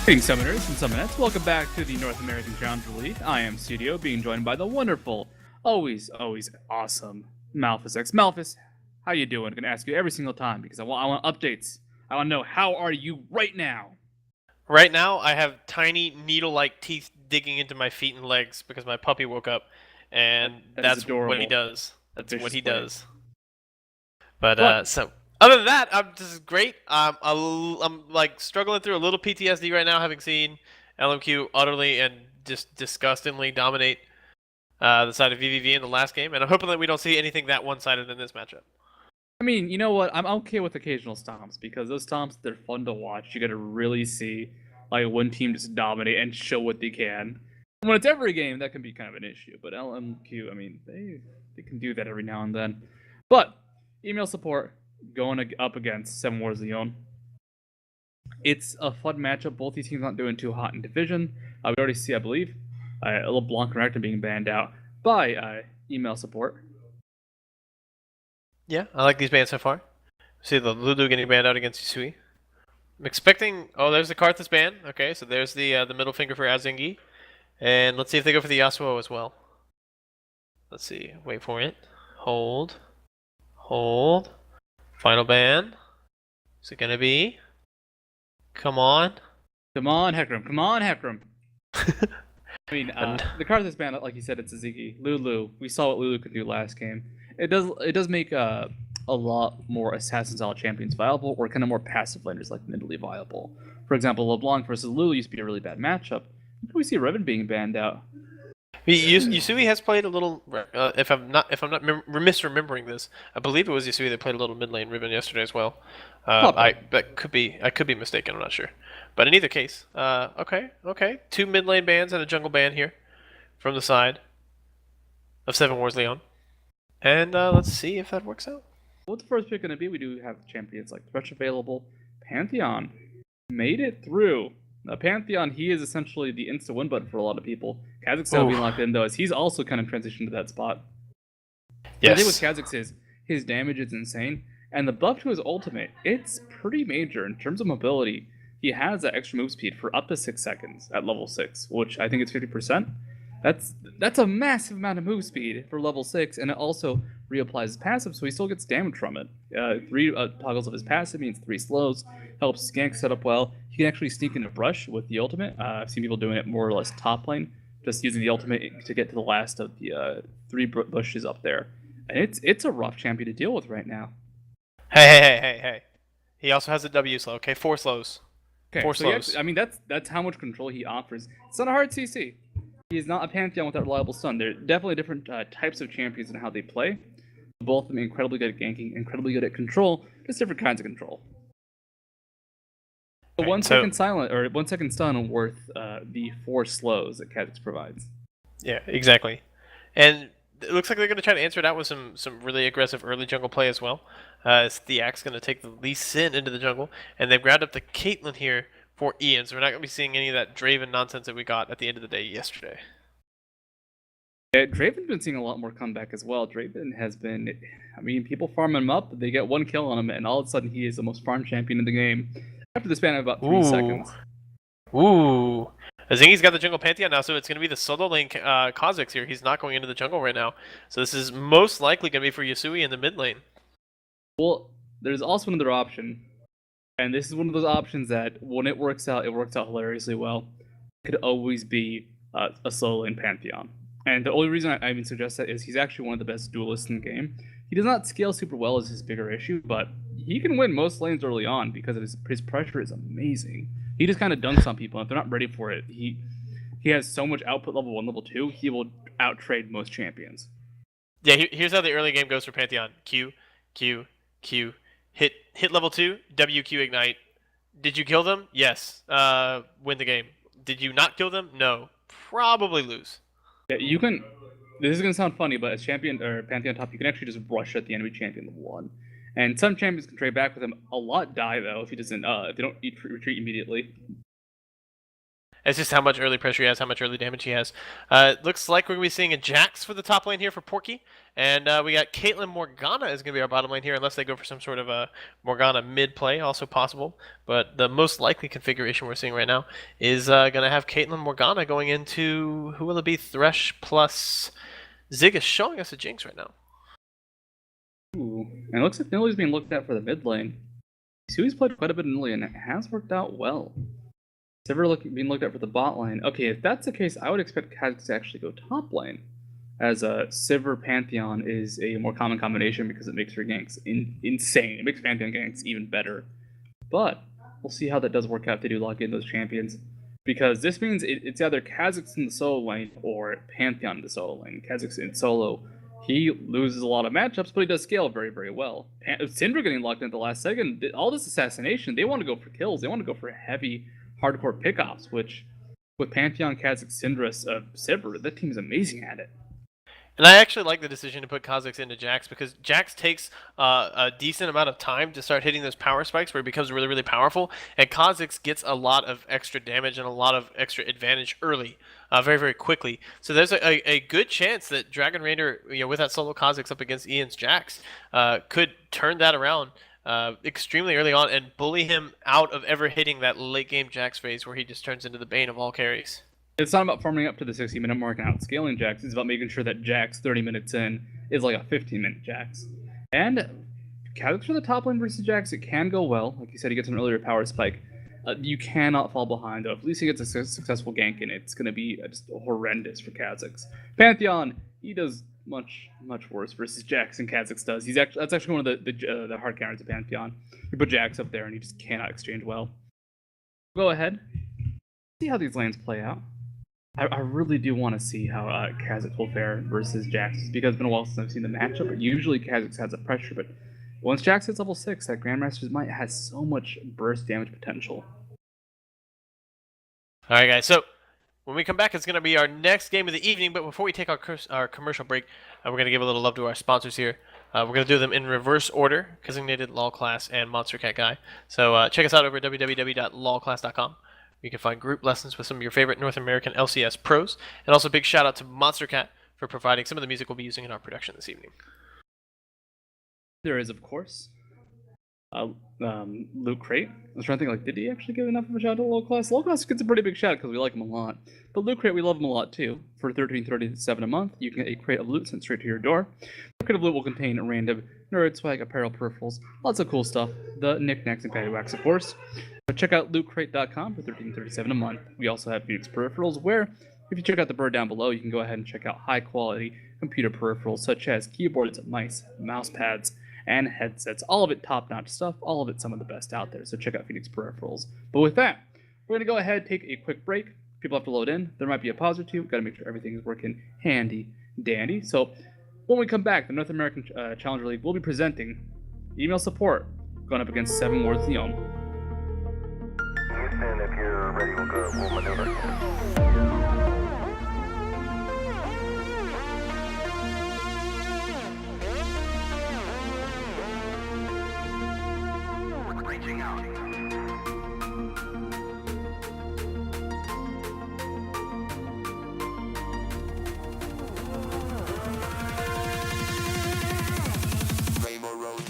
Greetings, Summoners and Summonettes. Welcome back to the North American Challenger League. I am Studio, being joined by the wonderful, always awesome Malphus X. Malphus, how you doing? I'm going to ask you every single time because I want updates. I want to know, how are you right now? Right now, I have tiny needle-like teeth digging into my feet and legs because my puppy woke up, and That is that's what he adorable. does. That's what Vicious he play. does. But But, so other than that, this is great. I'm like struggling through a little PTSD right now, having seen LMQ utterly and just disgustingly dominate the side of VVV in the last game, and I'm hoping that we don't see anything that one-sided in this matchup. I mean, you know what? I'm okay with occasional stomps because those stomps, they're fun to watch. You got to really see like one team just dominate and show what they can. When it's every game, that can be kind of an issue. But LMQ, I mean, they can do that every now and then. But email support going up against Seven Wars Lyon. It's a fun matchup. Both these teams not doing too hot in division. We already see, I believe, LeBlanc and Rector being banned out by email support. Yeah, I like these bans so far. See the Lulu getting banned out against Yusui. I'm expecting. Oh, there's the Karthus ban. Okay, so there's the middle finger for Azingi, and let's see if they go for the Yasuo as well. Let's see. Wait for it. Hold. Hold. Final ban. Is it gonna be? Come on. Come on, Hecarim. Come on, Hecarim. I mean, And the Karthus ban, like you said, it's a Ziggy. Lulu. We saw what Lulu could do last game. It does make a lot more assassin style champions viable, or kind of more passive laners like middly viable. For example, LeBlanc versus Lulu used to be a really bad matchup. We see Riven being banned out. Yusui has played a little. If I'm not misremembering this, I believe it was Yusui that played a little mid lane Riven yesterday as well. That could be. I could be mistaken. I'm not sure. But in either case, okay. 2 mid lane bans and a jungle ban here from the side of Seven Wars Lyon. And let's see if that works out. What's the first pick going to be? We do have champions like Thresh available. Pantheon made it through. Pantheon, he is essentially the insta win button for a lot of people. Kazakhstan being locked in, though, as he's also kind of transitioned to that spot. Yes. The thing with Kha'Zix is his damage is insane, and the buff to his ultimate, it's pretty major in terms of mobility. He has that extra move speed for up to 6 seconds at level 6, which I think is 50%. That's a massive amount of move speed for level 6, and it also reapplies his passive, so he still gets damage from it. 3 toggles of his passive means 3 slows, helps Skank set up well. He can actually sneak into brush with the ultimate. I've seen people doing it more or less top lane, just using the ultimate to get to the last of the 3 bushes up there. And it's a rough champion to deal with right now. Hey. He also has a W slow. Okay, 4 slows. Okay, 4 so slows. I mean, that's how much control he offers. It's not a hard CC. He is not a Pantheon without reliable stun. They're definitely different types of champions and how they play. Both of them incredibly good at ganking, incredibly good at control, just different kinds of control. Okay, 1 second silent or 1 second stun worth the 4 slows that Kha'Zix provides. Yeah, exactly. And it looks like they're going to try to answer it out with some really aggressive early jungle play as well. Theak's going to take the Lee Sin into the jungle, and they've grabbed up the Caitlyn here for Ian, so we're not going to be seeing any of that Draven nonsense that we got at the end of the day yesterday. Yeah, Draven's been seeing a lot more comeback as well. Draven has been, I mean, people farm him up, they get 1 kill on him, and all of a sudden he is the most farmed champion in the game after the span of about 3 seconds. Ooh. Azingi's got the jungle Pantheon now, so it's going to be the solo lane Kha'Zix here. He's not going into the jungle right now. So this is most likely going to be for Yusui in the mid lane. Well, there's also another option, and this is one of those options that when it works out hilariously well. It could always be a solo lane Pantheon. And the only reason I even suggest that is he's actually one of the best duelists in the game. He does not scale super well as his bigger issue, but he can win most lanes early on because of his pressure is amazing. He just kind of dunks on people, and if they're not ready for it, he has so much output level 1, level 2, he will out-trade most champions. Yeah, here's how the early game goes for Pantheon. Q, hit level 2, WQ ignite. Did you kill them? Yes. Win the game. Did you not kill them? No. Probably lose. Yeah, you can. This is gonna sound funny, but as champion or Pantheon top, you can actually just rush at the enemy champion level 1. And some champions can trade back with him. A lot die though if he doesn't. If they don't retreat immediately. It's just how much early pressure he has, how much early damage he has. Looks like we're going to be seeing a Jax for the top lane here for Porky. And we got Caitlyn Morgana is going to be our bottom lane here, unless they go for some sort of a Morgana mid play, also possible. But the most likely configuration we're seeing right now is going to have Caitlyn Morgana going into, who will it be? Thresh plus Zig is showing us a Jinx right now. Ooh, and it looks like Nilly's being looked at for the mid lane. Sui's played quite a bit in Lyon, and it has worked out well. Sivir being looked at for the bot lane. Okay, if that's the case, I would expect Kha'Zix to actually go top lane, as Sivir Pantheon is a more common combination because it makes her ganks insane. It makes Pantheon ganks even better. But we'll see how that does work out if they do lock in those champions, because this means it's either Kha'Zix in the solo lane or Pantheon in the solo lane. Kha'Zix in solo, he loses a lot of matchups, but he does scale very, very well. Syndra getting locked in at the last second, all this assassination, they want to go for kills. They want to go for heavy, hardcore pickoffs, which with Pantheon, Kha'Zix, Syndra, Sivir, that team is amazing at it. And I actually like the decision to put Kha'Zix into Jax, because Jax takes a decent amount of time to start hitting those power spikes where he becomes really, really powerful, and Kha'Zix gets a lot of extra damage and a lot of extra advantage early, very, very quickly. So there's a good chance that Dragon Raider, with that solo Kha'Zix up against Ian's Jax, could turn that around extremely early on and bully him out of ever hitting that late game Jax phase where he just turns into the bane of all carries. It's not about farming up to the 60-minute mark and outscaling Jax. It's about making sure that Jax 30 minutes in is like a 15-minute Jax. And Kha'Zix for the top lane versus Jax, it can go well. Like you said, he gets an earlier power spike. You cannot fall behind, though. If Lee Sin gets a successful gank in it, it's going to be just horrendous for Kha'Zix. Pantheon, he does much, much worse versus Jax than Kha'Zix does. That's actually one of the hard counters of Pantheon. You put Jax up there, and he just cannot exchange well. Go ahead. See how these lanes play out. I really do want to see how Kha'Zix will fare versus Jax, because it's been a while since I've seen the matchup, but usually Kha'Zix has a pressure, but once Jax hits level 6, that Grandmaster's Might has so much burst damage potential. Alright guys, so when we come back, it's going to be our next game of the evening, but before we take our commercial break, we're going to give a little love to our sponsors here. We're going to do them in reverse order: Designated, LOL Class, and Monster Cat Guy. So check us out over at www.lolclass.com. You can find group lessons with some of your favorite North American LCS pros. And also big shout out to Monster Cat for providing some of the music we'll be using in our production this evening. There is, of course, Luke Crate. I was trying to think, did he actually give enough of a shout out to Low Class? Low Class gets a pretty big shout because we like him a lot. But Luke Crate, we love him a lot too. For $13.37 a month, you can get a crate of loot sent straight to your door. The crate of loot will contain random nerd swag, apparel, peripherals, lots of cool stuff. The knickknacks and paddywhacks, of course. But check out lootcrate.com for $13.37 a month. We also have Phoenix peripherals, where if you check out the bird down below, you can go ahead and check out high quality computer peripherals such as keyboards, mice, mouse pads, and headsets. All of it top-notch stuff, all of it some of the best out there. So check out Phoenix peripherals. But with that, we're going to go ahead, take a quick break. People have to load in. There might be a pause or two. We've got to make sure everything is working handy dandy. So when we come back, the North American Challenger League will be presenting email support going up against 7 Wards Lyon. Houston, if you're ready, we'll maneuver. Reaching out. Rainbow Road.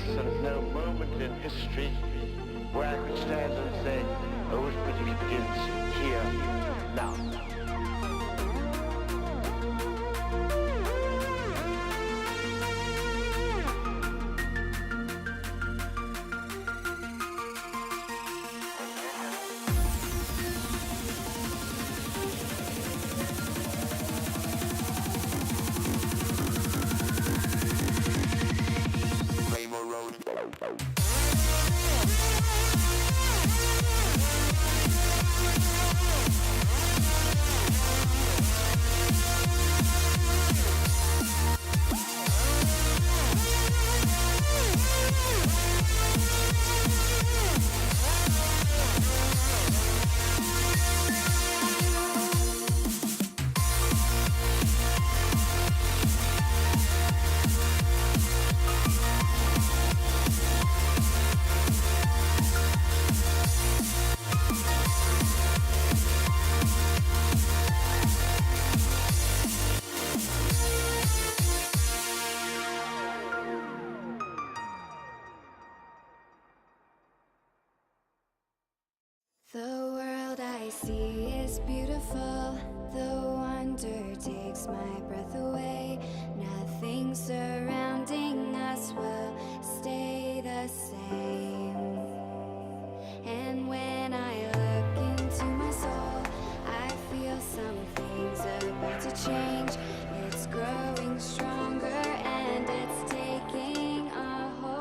And no moment in history where I could stand and say, oh, it begins here. down. Rainbow Road. The world I see is beautiful. The wonder takes my breath away. Nothing surrounding us will stay the same. And when I look into my soul, I feel something's about to change. It's growing stronger and it's taking a hold.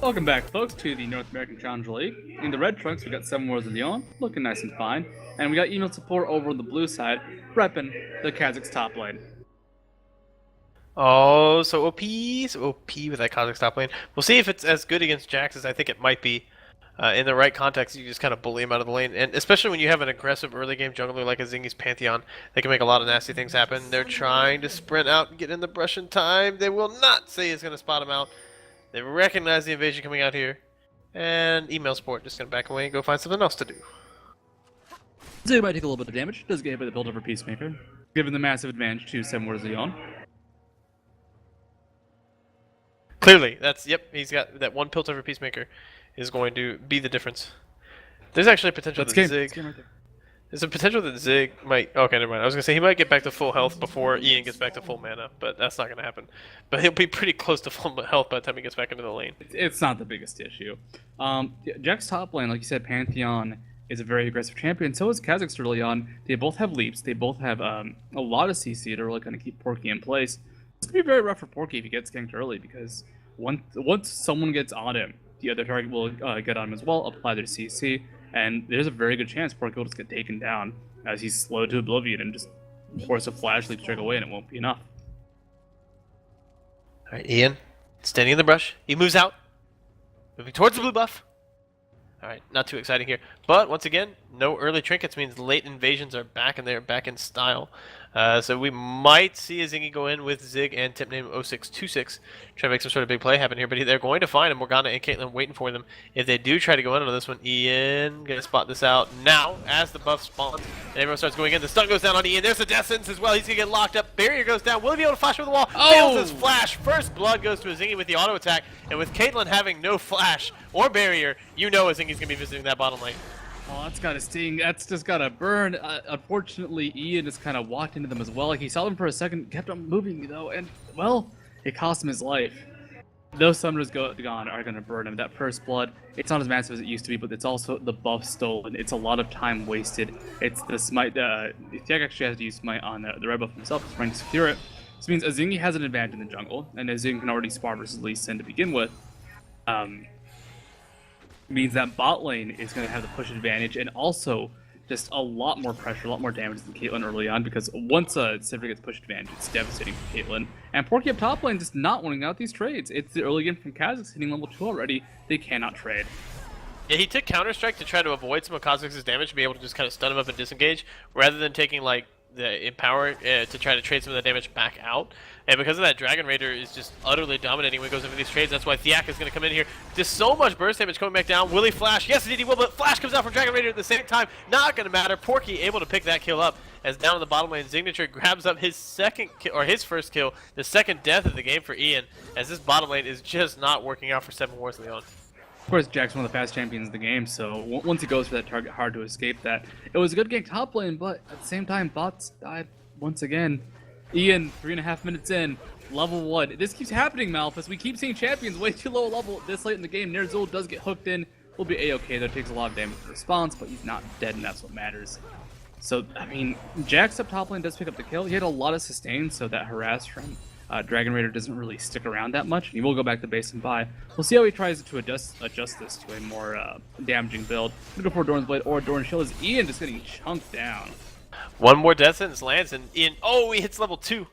Welcome back, folks, to the North American Challenger League. In the red trunks, we got 7 Wars of Lyon, looking nice and fine. And we got email support over on the blue side, repping the Kazakhs top lane. Oh, so OP with that Kazakh top lane. We'll see if it's as good against Jax as I think it might be. In the right context, you just kind of bully him out of the lane. And especially when you have an aggressive early game jungler like a Zingy's Pantheon, they can make a lot of nasty things happen. They're trying to sprint out and get in the brush in time. They will not say he's going to spot him out. They recognize the invasion coming out here. And email support just going to back away and go find something else to do. Zig might take a little bit of damage. Does get hit by the build over Peacemaker, giving the massive advantage to 7 Wars of Lyon. Clearly, he's got that one Piltover Peacemaker is going to be the difference. There's actually a potential that Zig... Right there. There's a potential that Zig might... Okay, never mind. I was going to say he might get back to full health before Ian gets back to full mana, but that's not going to happen. But he'll be pretty close to full health by the time he gets back into the lane. It's not the biggest issue. Jack's top lane, like you said, Pantheon is a very aggressive champion. So is Kazakhs early on. They both have leaps. They both have a lot of CC to really kind of keep Porky in place. It's going to be very rough for Porky if he gets ganked early, because once someone gets on him, the other target will get on him as well, apply their CC, and there's a very good chance Porky will just get taken down as he's slowed to oblivion and just force a flash leap straight away, and it won't be enough. Alright, Ian, standing in the brush. He moves out, moving towards the blue buff. Alright, not too exciting here. But, once again, no early trinkets means late invasions are back, and they're back in style. So we might see a Zingy go in with Zig and tip name 0626, try to make some sort of big play happen here, but they're going to find a Morgana and Caitlyn waiting for them. If they do try to go in on this one, Ian gonna spot this out now as the buff spawns and everyone starts going in. The stun goes down on Ian. There's the death sentence as well. He's gonna get locked up. Barrier goes down. Will he be able to flash over the wall? Oh! Fails his flash. First blood goes to a Zingy with the auto attack, and with Caitlyn having no flash or barrier, you know a Zingy's gonna be visiting that bottom lane. Oh, that's gotta sting. That's just gotta burn. Unfortunately, Ian just kind of walked into them as well. Like, he saw them for a second, kept on moving, though, and, well, it cost him his life. Those summoners gone are gonna burn him. That first blood, it's not as massive as it used to be, but it's also the buff stolen. It's a lot of time wasted. It's the smite. Thiago actually has to use smite on the red buff himself, trying to secure it. This means Zingy has an advantage in the jungle, and Zingy can already spar versus Lee Sin to begin with. Means that bot lane is going to have the push advantage, and also just a lot more pressure, a lot more damage than Caitlyn early on, because once Sivir gets push advantage, it's devastating for Caitlyn. And Porky up top lane just not winning out these trades. It's the early game from Kazakhs hitting level 2 already. They cannot trade. Yeah, he took Counter-Strike to try to avoid some of Kazakhs' damage, to be able to just kind of stun him up and disengage, rather than taking, like, the Empower to try to trade some of the damage back out. And because of that, Dragon Raider is just utterly dominating when he goes into these trades. That's why Thiak is going to come in here. Just so much burst damage coming back down. Will he flash? Yes, indeed he will, but flash comes out from Dragon Raider at the same time. Not going to matter. Porky able to pick that kill up, as down in the bottom lane, Signature grabs up his second kill, or his first kill, the second death of the game for Ian, as this bottom lane is just not working out for 7 Wars of Lyon. Of course, Jack's one of the fast champions in the game, so once he goes for that target, hard to escape that. It was a good gank top lane, but at the same time, bots died once again. Ian, 3.5 minutes in, level 1. This keeps happening, Malphus. We keep seeing champions way too low level this late in the game. Nerzul does get hooked in. Will be A-okay, though. Takes a lot of damage to response, but he's not dead, and that's what matters. So, I mean, Jack's up top lane does pick up the kill. He had a lot of sustain, so that harass from Dragon Raider doesn't really stick around that much. He will go back to base and buy. We'll see how he tries to adjust this to a more damaging build. I'm gonna go for Doran's Blade or Doran's Shield, as Ian just getting chunked down. One more death sentence lands, and Ian, oh, he hits level 2.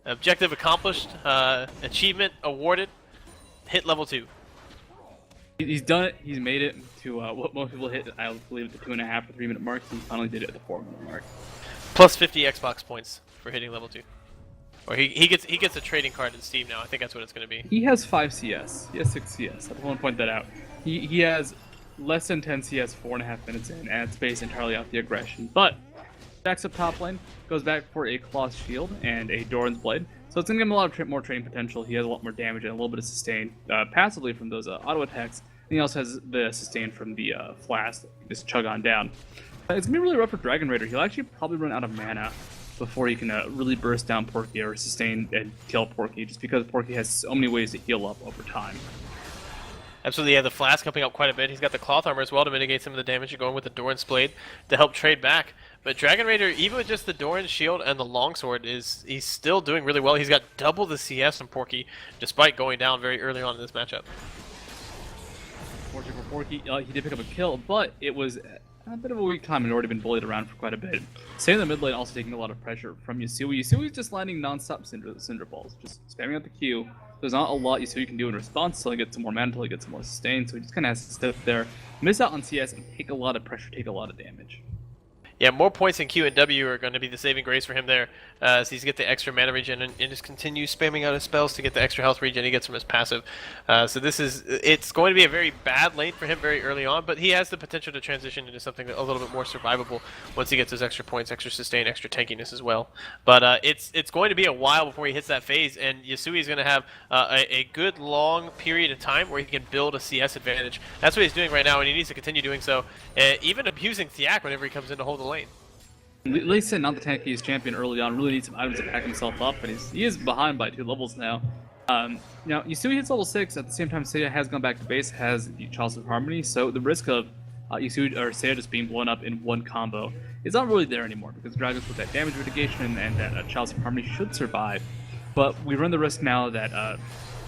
Objective accomplished, achievement awarded, hit level 2. He's done it. He's made it to what most people hit, I believe, at the 2.5 or 3 minute mark. He finally did it at the 4 minute mark. Plus 50 Xbox points for hitting level 2. Or he gets a trading card in Steam now. I think that's what it's going to be. He has 5 CS. He has 6 CS. I want to point that out. He has less than 10 CS 4.5 minutes in, and it's based entirely off the aggression. But Jack's up top lane, goes back for a Cloth Shield and a Doran's Blade. So it's going to give him a lot of more trading potential. He has a lot more damage and a little bit of sustain passively from those auto attacks. And he also has the sustain from the Flask, just chug on down. It's going to be really rough for Dragon Raider. He'll actually probably run out of mana before he can really burst down Porky or sustain and kill Porky, just because Porky has so many ways to heal up over time. Absolutely, yeah, the Flask helping out quite a bit. He's got the Cloth Armor as well to mitigate some of the damage. You're going with the Doran's Blade to help trade back. But Dragon Raider, even with just the Doran Shield and the Longsword, he's still doing really well. He's got double the CS from Porky, despite going down very early on in this matchup. Fortunately for Porky, he did pick up a kill, but it was a bit of a weak time and already been bullied around for quite a bit. Staying in the mid lane, also taking a lot of pressure from Yasui. Yasui's just landing non-stop Cinder Balls, just spamming out the Q. There's not a lot Yasui can do in response until he gets some more mana, until he gets some more sustain, so he just kind of has to sit there, miss out on CS, and take a lot of pressure, take a lot of damage. Yeah, more points in Q and W are going to be the saving grace for him there, as he's get the extra mana regen and just continues spamming out his spells to get the extra health regen he gets from his passive. So it's going to be a very bad lane for him very early on, but he has the potential to transition into something a little bit more survivable once he gets those extra points, extra sustain, extra tankiness as well. But it's going to be a while before he hits that phase, and Yasui is going to have a good long period of time where he can build a CS advantage. That's what he's doing right now, and he needs to continue doing so, even abusing Thiak whenever he comes in to hold the lane. Lee Sin, not the tankiest champion early on, really needs some items to back himself up, and he is behind by 2 levels now. Now, Yasui hits level 6, at the same time Seiya has gone back to base, has the Chalice of Harmony, so the risk of Yasui or Seiya just being blown up in one combo is not really there anymore, because Dragons with that damage mitigation and that Chalice of Harmony should survive. But we run the risk now that,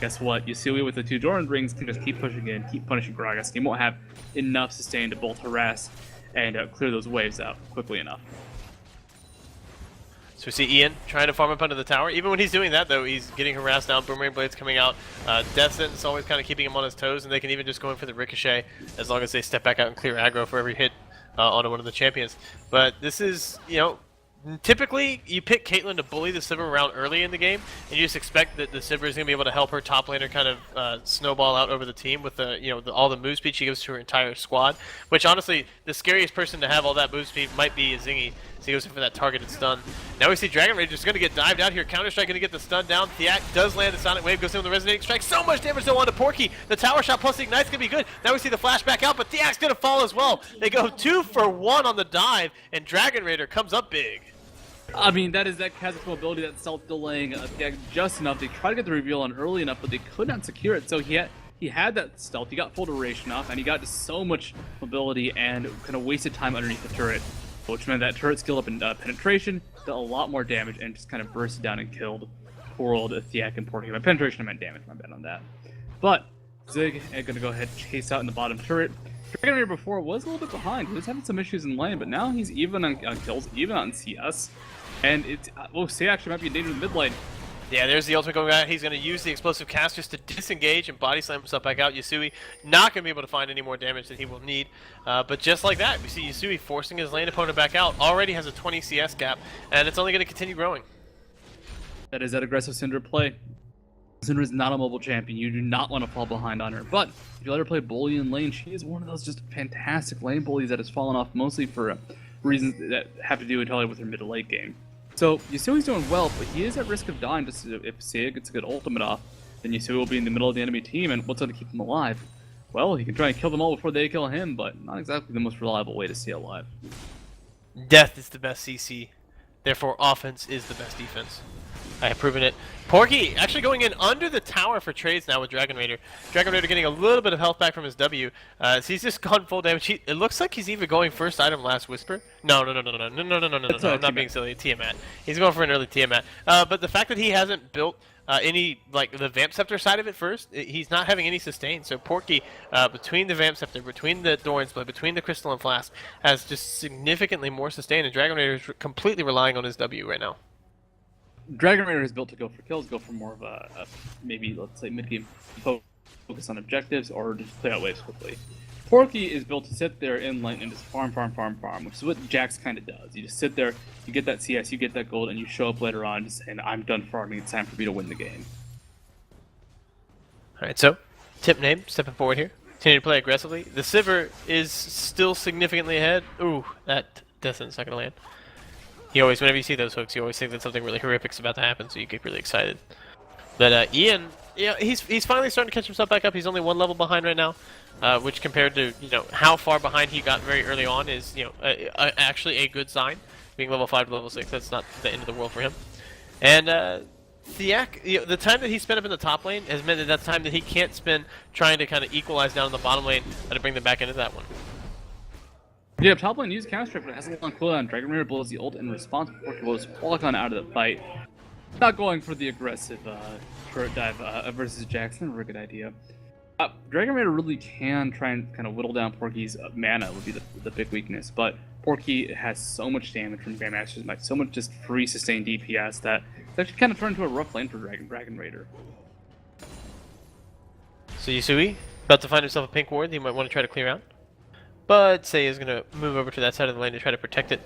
guess what, Yasui with the 2 Doran rings can just keep pushing in, keep punishing Gragas. He won't have enough sustain to both harass and clear those waves out quickly enough. So we see Ian trying to farm up under the tower. Even when he's doing that, though, he's getting harassed down. Boomerang Blades coming out. Death Sentence always kind of keeping him on his toes, and they can even just go in for the Ricochet as long as they step back out and clear aggro for every hit on one of the champions. But this is, typically you pick Caitlyn to bully the Sivir around early in the game, and you just expect that the Sivir is going to be able to help her top laner kind of snowball out over the team with all the move speed she gives to her entire squad. Which honestly, the scariest person to have all that move speed might be Zingy. So he goes in for that targeted stun. Now we see Dragon Raider just going to get dived out here. Counter-Strike going to get the stun down. Thiak does land the Sonic Wave, goes in with the Resonating Strike. So much damage though onto Porky. The Tower Shot plus the Ignite's going to be good. Now we see the flashback out, but Thiak's going to fall as well. They go 2 for 1 on the dive, and Dragon Raider comes up big. I mean, that is that Kazakh's ability, that self-delaying Thiak just enough. They tried to get the reveal on early enough, but they could not secure it. So he had that stealth, he got full duration off, and he got just so much mobility and kind of wasted time underneath the turret, which meant that turret skilled up in penetration, did a lot more damage, and just kind of bursted down and killed poor old Thiak and Porky. By penetration, I meant damage, my bad on that. But Zig is going to go ahead and chase out in the bottom turret. Dragon Raider before was a little bit behind. He was having some issues in lane, but now he's even on kills, even on CS. And it's, Seiya actually might be in danger in the mid lane. Yeah, there's the ultimate going out. He's going to use the explosive cast just to disengage and body slam himself back out. Yasui not going to be able to find any more damage that he will need. But just like that, we see Yasui forcing his lane opponent back out. Already has a 20 CS gap, and it's only going to continue growing. That is that aggressive Cinder play. Cinder is not a mobile champion. You do not want to fall behind on her. But if you let her play bully in lane, she is one of those just fantastic lane bullies that has fallen off mostly for reasons that have to do entirely with her mid to late game. So Yasui's doing well, but he is at risk of dying. Just if Seiya gets a good ultimate off, then Yasui will be in the middle of the enemy team, and what's going to keep him alive? Well, he can try and kill them all before they kill him, but not exactly the most reliable way to stay alive. Death is the best CC, therefore offense is the best defense. I have proven it. Porky actually going in under the tower for trades now with Dragon Raider. Dragon Raider getting a little bit of health back from his W. So he's just gone full damage. It looks like he's even going first item last whisper. No. I'm not being silly. Tiamat. He's going for an early Tiamat. But the fact that he hasn't built any, like, the Vamp Scepter side of it first, he's not having any sustain. So Porky, between the Vamp Scepter, between the Doran's Blade, between the Crystalline Flask, has just significantly more sustain, and Dragon Raider is completely relying on his W right now. Dragon Raider is built to go for kills, go for more of a maybe, let's say, mid-game focus on objectives, or just play out waves quickly. Porky is built to sit there in lane and just farm, which is what Jax kind of does. You just sit there, you get that CS, you get that gold, and you show up later on just saying, I'm done farming, it's time for me to win the game. Alright, so, tip name, stepping forward here. Continue to play aggressively. The Sivir is still significantly ahead. Ooh, that Death Sentence not going to land. You always, whenever you see those hooks, you always think that something really horrific is about to happen, so you get really excited. But Ian, he's finally starting to catch himself back up. He's only 1 level behind right now, which compared to how far behind he got very early on is actually a good sign. Being level 5 to level 6, that's not the end of the world for him. And Thiak, the time that he spent up in the top lane has meant that that's time that he can't spend trying to kind of equalize down in the bottom lane and to bring them back into that one. Yeah, top lane uses counter strike, but it has a long cooldown. Dragon Raider blows the ult in response before he blows Polygon out of the fight. Not going for the aggressive turret dive versus Jax. Never a good idea. Dragon Raider really can try and kind of whittle down Porky's mana would be the big weakness, but Porky has so much damage from Grandmaster's Might, so much just free sustained DPS that it's actually kind of turned into a rough lane for Dragon Raider. So Yusui, about to find himself a pink ward that he might want to try to clear out. But Say is going to move over to that side of the lane to try to protect it.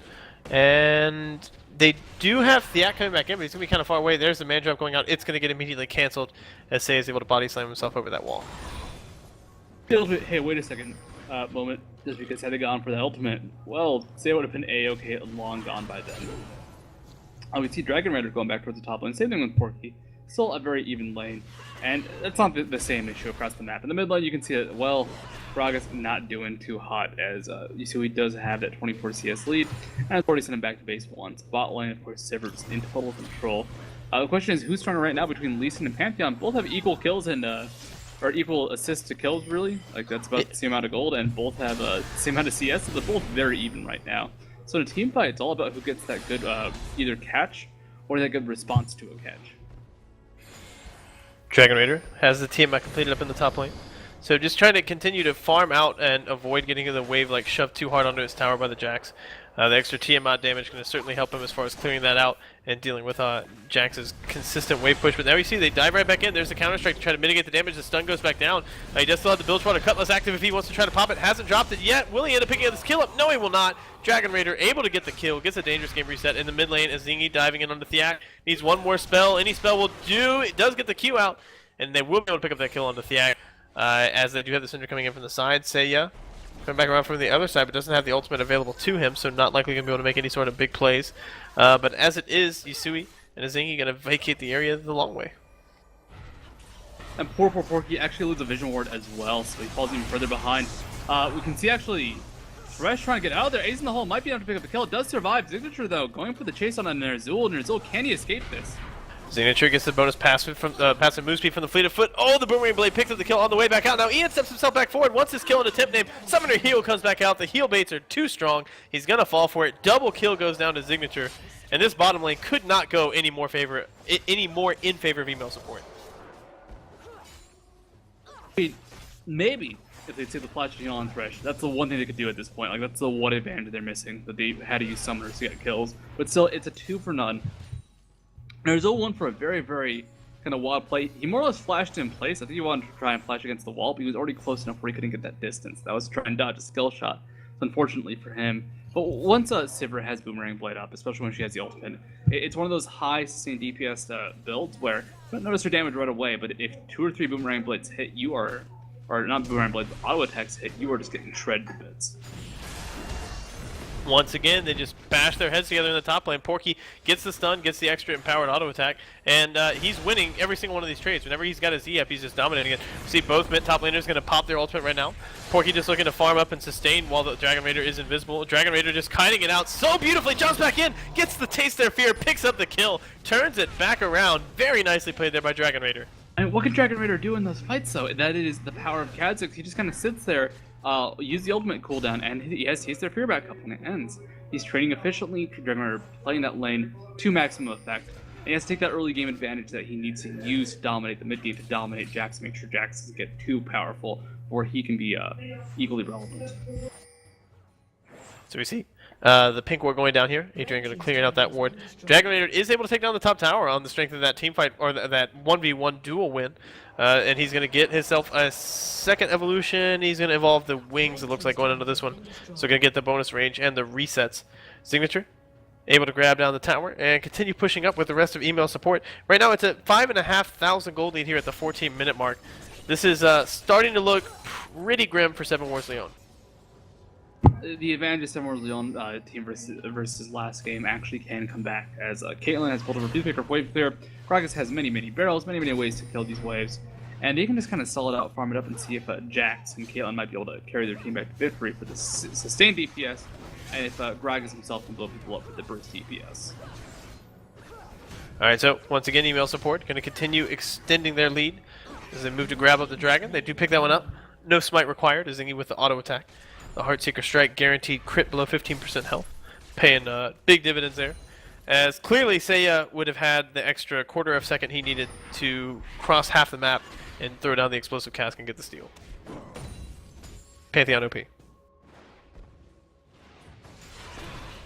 And they do have Thiak coming back in, but he's going to be kind of far away. There's the man drop going out. It's going to get immediately cancelled as Say is able to body slam himself over that wall. Hey, wait a second. Moment. Just because had they gone for that ultimate, well, Say would have been A-okay long gone by then. We see Dragon Raider going back towards the top lane. Same thing with Porky. Still a very even lane. And that's not the same issue across the map. In the mid lane, you can see that, well, Braga's not doing too hot as Yusui does have that 24 CS lead. And it's already sent him back to base 1. Bot lane, of course, Sivr's in total control. The question is, who's stronger right now between Lee Sin and Pantheon? Both have equal kills and, or equal assists to kills, really. Like, that's about the same amount of gold, and both have the same amount of CS, so they're both very even right now. So in a team fight, it's all about who gets that good either catch or that good response to a catch. Dragon Raider has the Tiamat completed up in the top lane. So just trying to continue to farm out and avoid getting the wave like shoved too hard onto his tower by the Jax. The extra Tiamat damage is going to certainly help him as far as clearing that out and dealing with Jax's consistent wave push. But now you see they dive right back in. There's the counter strike to try to mitigate the damage. The stun goes back down. He does still have the Bilge Water Cutlass active if he wants to try to pop it. Hasn't dropped it yet. Will he end up picking up this kill up? No, he will not. Dragon Raider able to get the kill. Gets a dangerous game reset in the mid lane as Zingy diving in onto Thiak. Needs one more spell. Any spell will do. It does get the Q out. And they will be able to pick up that kill onto Thiak. As they do have the Cinder coming in from the side. Seiya coming back around from the other side, but doesn't have the ultimate available to him, so not likely going to be able to make any sort of big plays. But as it is, Yusui and Zingy going to vacate the area the long way. And poor Porky actually loses a Vision Ward as well, so he falls even further behind. We can see actually Thresh trying to get out of there. Ace in the hole might be able to pick up the kill. It does survive. Signature, though, going for the chase on Ner'zhul. Ner'zhul, can he escape this? Signature gets the bonus passive move speed from the Fleet of Foot. Oh, the Boomerang Blade picks up the kill on the way back out. Now Ian steps himself back forward. Once his kill in a tip name, Summoner Heal comes back out. The heal baits are too strong. He's going to fall for it. Double kill goes down to Signature. And this bottom lane could not go any more in favor of email support. I mean, maybe if they'd say the flash heal on Thresh, that's the one thing they could do at this point. Like, that's the one advantage they're missing, that they had to use Summoners to get kills. But still, it's a 2 for none. Ner'zhul went for a very, very kind of wild play. He more or less flashed in place. I think he wanted to try and flash against the wall, but he was already close enough where he couldn't get that distance. That was to try and dodge a skill shot. So unfortunately for him. But once Sivir has Boomerang Blade up, especially when she has the ultimate, it's one of those high sustained DPS builds where you don't notice her damage right away, but if 2 or 3 Boomerang Blades hit, you are, or not Boomerang Blades, but auto attacks hit, you are just getting shredded to bits. Once again, they just bash their heads together in the top lane. Porky gets the stun, gets the extra empowered auto attack, and he's winning every single one of these trades. Whenever he's got his E up, he's just dominating it. See both mid top laners going to pop their ultimate right now. Porky just looking to farm up and sustain while the Dragon Raider is invisible. Dragon Raider just kiting it out so beautifully, jumps back in, gets the taste their fear, picks up the kill, turns it back around. Very nicely played there by Dragon Raider. And what can Dragon Raider do in those fights, though? That is the power of Kha'Zix. He just kind of sits there, use the ultimate cooldown, and he has Taste Their Fear back up when it ends. He's trading efficiently, Dragon Raider playing that lane to maximum effect. And he has to take that early game advantage that he needs to use to dominate the mid game, to dominate Jax, make sure Jax doesn't get too powerful, or he can be equally relevant. So we see the pink ward going down here. Adrian going to clear out that ward. Dragon Raider is able to take down the top tower on the strength of that team fight, or that 1v1 duel win. And he's going to get himself a second evolution. He's going to evolve the wings, it looks like, going into this one. So going to get the bonus range and the resets. Signature able to grab down the tower and continue pushing up with the rest of email support. Right now it's at 5,500 gold lead here at the 14-minute mark. This is starting to look pretty grim for Seven Wars Lyon. The advantage of Seven Wars Lyon team versus last game actually can come back, as Caitlyn has pulled over Peacemaker for wave clear. Gragas has many barrels, many ways to kill these waves, and they can just kind of sell it out, farm it up, and see if Jax and Caitlyn might be able to carry their team back to victory for the sustained DPS, and if Gragas himself can blow people up with the burst DPS. Alright, so once again, email support going to continue extending their lead as they move to grab up the dragon. They do pick that one up. No smite required, as Zingy with the auto attack. The Heartseeker Strike guaranteed crit below 15% health, paying big dividends there. As clearly Seiya would have had the extra quarter of a second he needed to cross half the map and throw down the explosive cask and get the steal. Pantheon OP.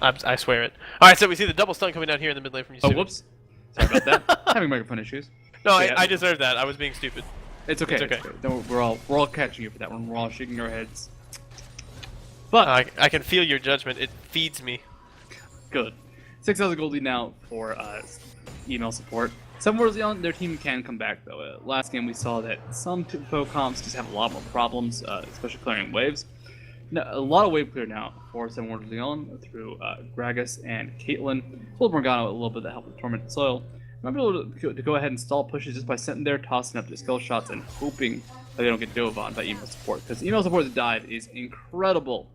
I swear it. Alright, so we see the double stun coming down here in the mid lane from Yusui. Oh, whoops. Sorry about that. Having microphone issues. No, Yeah. I deserve that. I was being stupid. It's okay. It's okay. Don't, we're all catching you for that one. We're all shaking our heads. But I can feel your judgment. It feeds me. good. 6,000 gold lead now for email support. Some Worlds Lyon, their team can come back though. Last game we saw that some pro comps just have a lot more problems, especially clearing waves. Now, a lot of wave clear now for Seven Worlds Lyon through Gragas and Caitlyn. Full Morgana with a little bit of help with Tormented Soil. Might be able to go ahead and stall pushes just by sitting there, tossing up their skill shots, and hoping that they don't get dove on by email support. Because email support's dive is incredible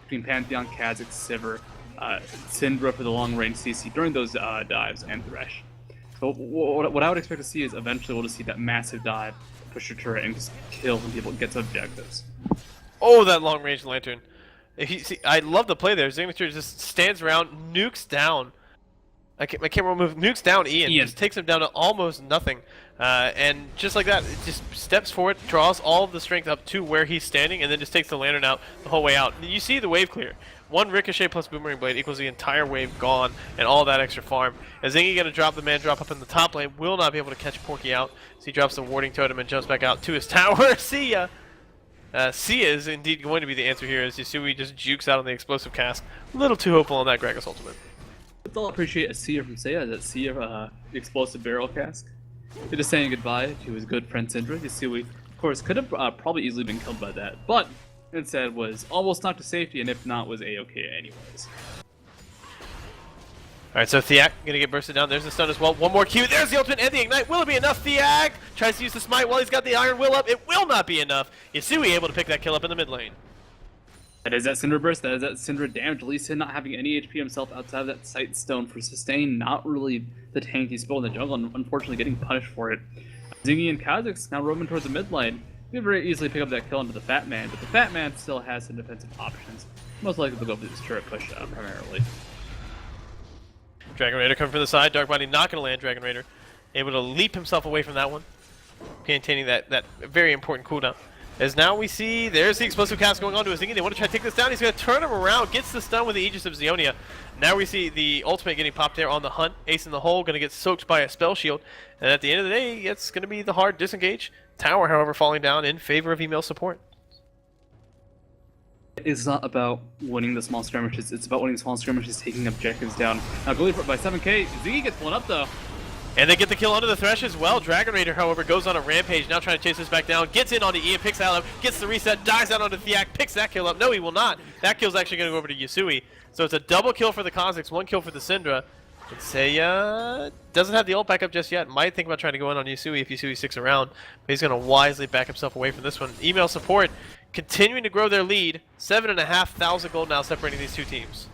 between Pantheon, Kha'Zix, Sivir, Syndra for the long range CC during those dives, and Thresh. So what I would expect to see is eventually we'll just see that massive dive, push your turret, and just kill some people, get to objectives. Oh, that long range lantern. I love the play there. Signature just stands around, nukes down. My camera will move, nukes down Ian. Just takes him down to almost nothing. And just like that, it just steps forward, draws all of the strength up to where he's standing, and then just takes the lantern out the whole way out. You see the wave clear. One Ricochet plus Boomerang Blade equals the entire wave gone, and all that extra farm. As Zingy gonna drop the man drop up in the top lane, will not be able to catch Porky out. So he drops the warding totem and jumps back out to his tower. See ya! Sia is indeed going to be the answer here as Yusui just jukes out on the explosive cast. A little too hopeful on that Gragas ultimate. Let's all appreciate a Sia from Seiya, that Sia explosive barrel cask. They're just saying goodbye to his good friend Syndra. Yusui, of course, could have probably easily been killed by that, but instead was almost knocked to safety, and if not, was A-okay anyways. Alright, so Thiak gonna get bursted down. There's the stun as well. One more Q. There's the ultimate and the ignite. Will it be enough? Thiak tries to use the smite while he's got the iron will up. It will not be enough. Yusui able to pick that kill up in the mid lane. That is that Syndra burst, that is that Syndra damage. At least him not having any HP himself outside of that Sight Stone for sustain. Not really the tank he's still in the jungle, and unfortunately getting punished for it. Zingy and Kha'Zix now roaming towards the mid lane. They very easily pick up that kill into the Fat Man, but the Fat Man still has some defensive options. Most likely they'll go for this turret push primarily. Dragon Raider coming from the side. Dark Body not going to land Dragon Raider. Able to leap himself away from that one. Maintaining that very important cooldown. As now we see, there's the explosive cast going on to Zingy. They want to try to take this down. He's going to turn him around. Gets the stun with the Aegis of Zionia. Now we see the ultimate getting popped there on the hunt. Ace in the hole. Going to get soaked by a spell shield. And at the end of the day, it's going to be the hard disengage. Tower, however, falling down in favor of email support. It's not about winning the small skirmishes, it's about winning small skirmishes, taking objectives down. Now goalie by 7k, Zingy gets blown up though. And they get the kill onto the Thresh as well. Dragon Raider, however, goes on a rampage, now trying to chase this back down. Gets in onto Ian, picks that up, gets the reset, dives out onto Thiak, picks that kill up. No, he will not. That kill's actually going to go over to Yusui. So it's a double kill for the Kha'Zix, one kill for the Syndra. And Seiya doesn't have the ult back up just yet. Might think about trying to go in on Yusui if Yusui sticks around. But he's going to wisely back himself away from this one. Email support continuing to grow their lead. 7,500 gold now separating these two teams.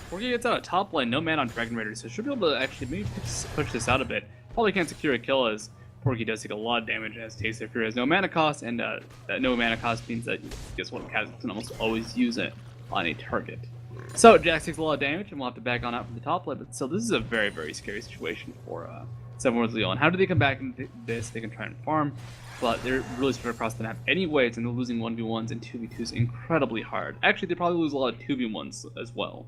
Porky gets out of top lane, no man on Dragon Raider, so should be able to actually maybe push this out a bit. Probably can't secure a kill as Porky does take a lot of damage and has Taste of Fury, has no mana cost, and that no mana cost means that guess what, Kha'Zix can almost always use it on a target. So Jax takes a lot of damage and we'll have to back on out from the top lane, but still this is a very, very scary situation for Seven Worlds Lyon. How do they come back into this? They can try and farm, but they're really spread across the map anyways, and they're losing 1v1s and 2v2s incredibly hard. Actually, they probably lose a lot of 2v1s as well.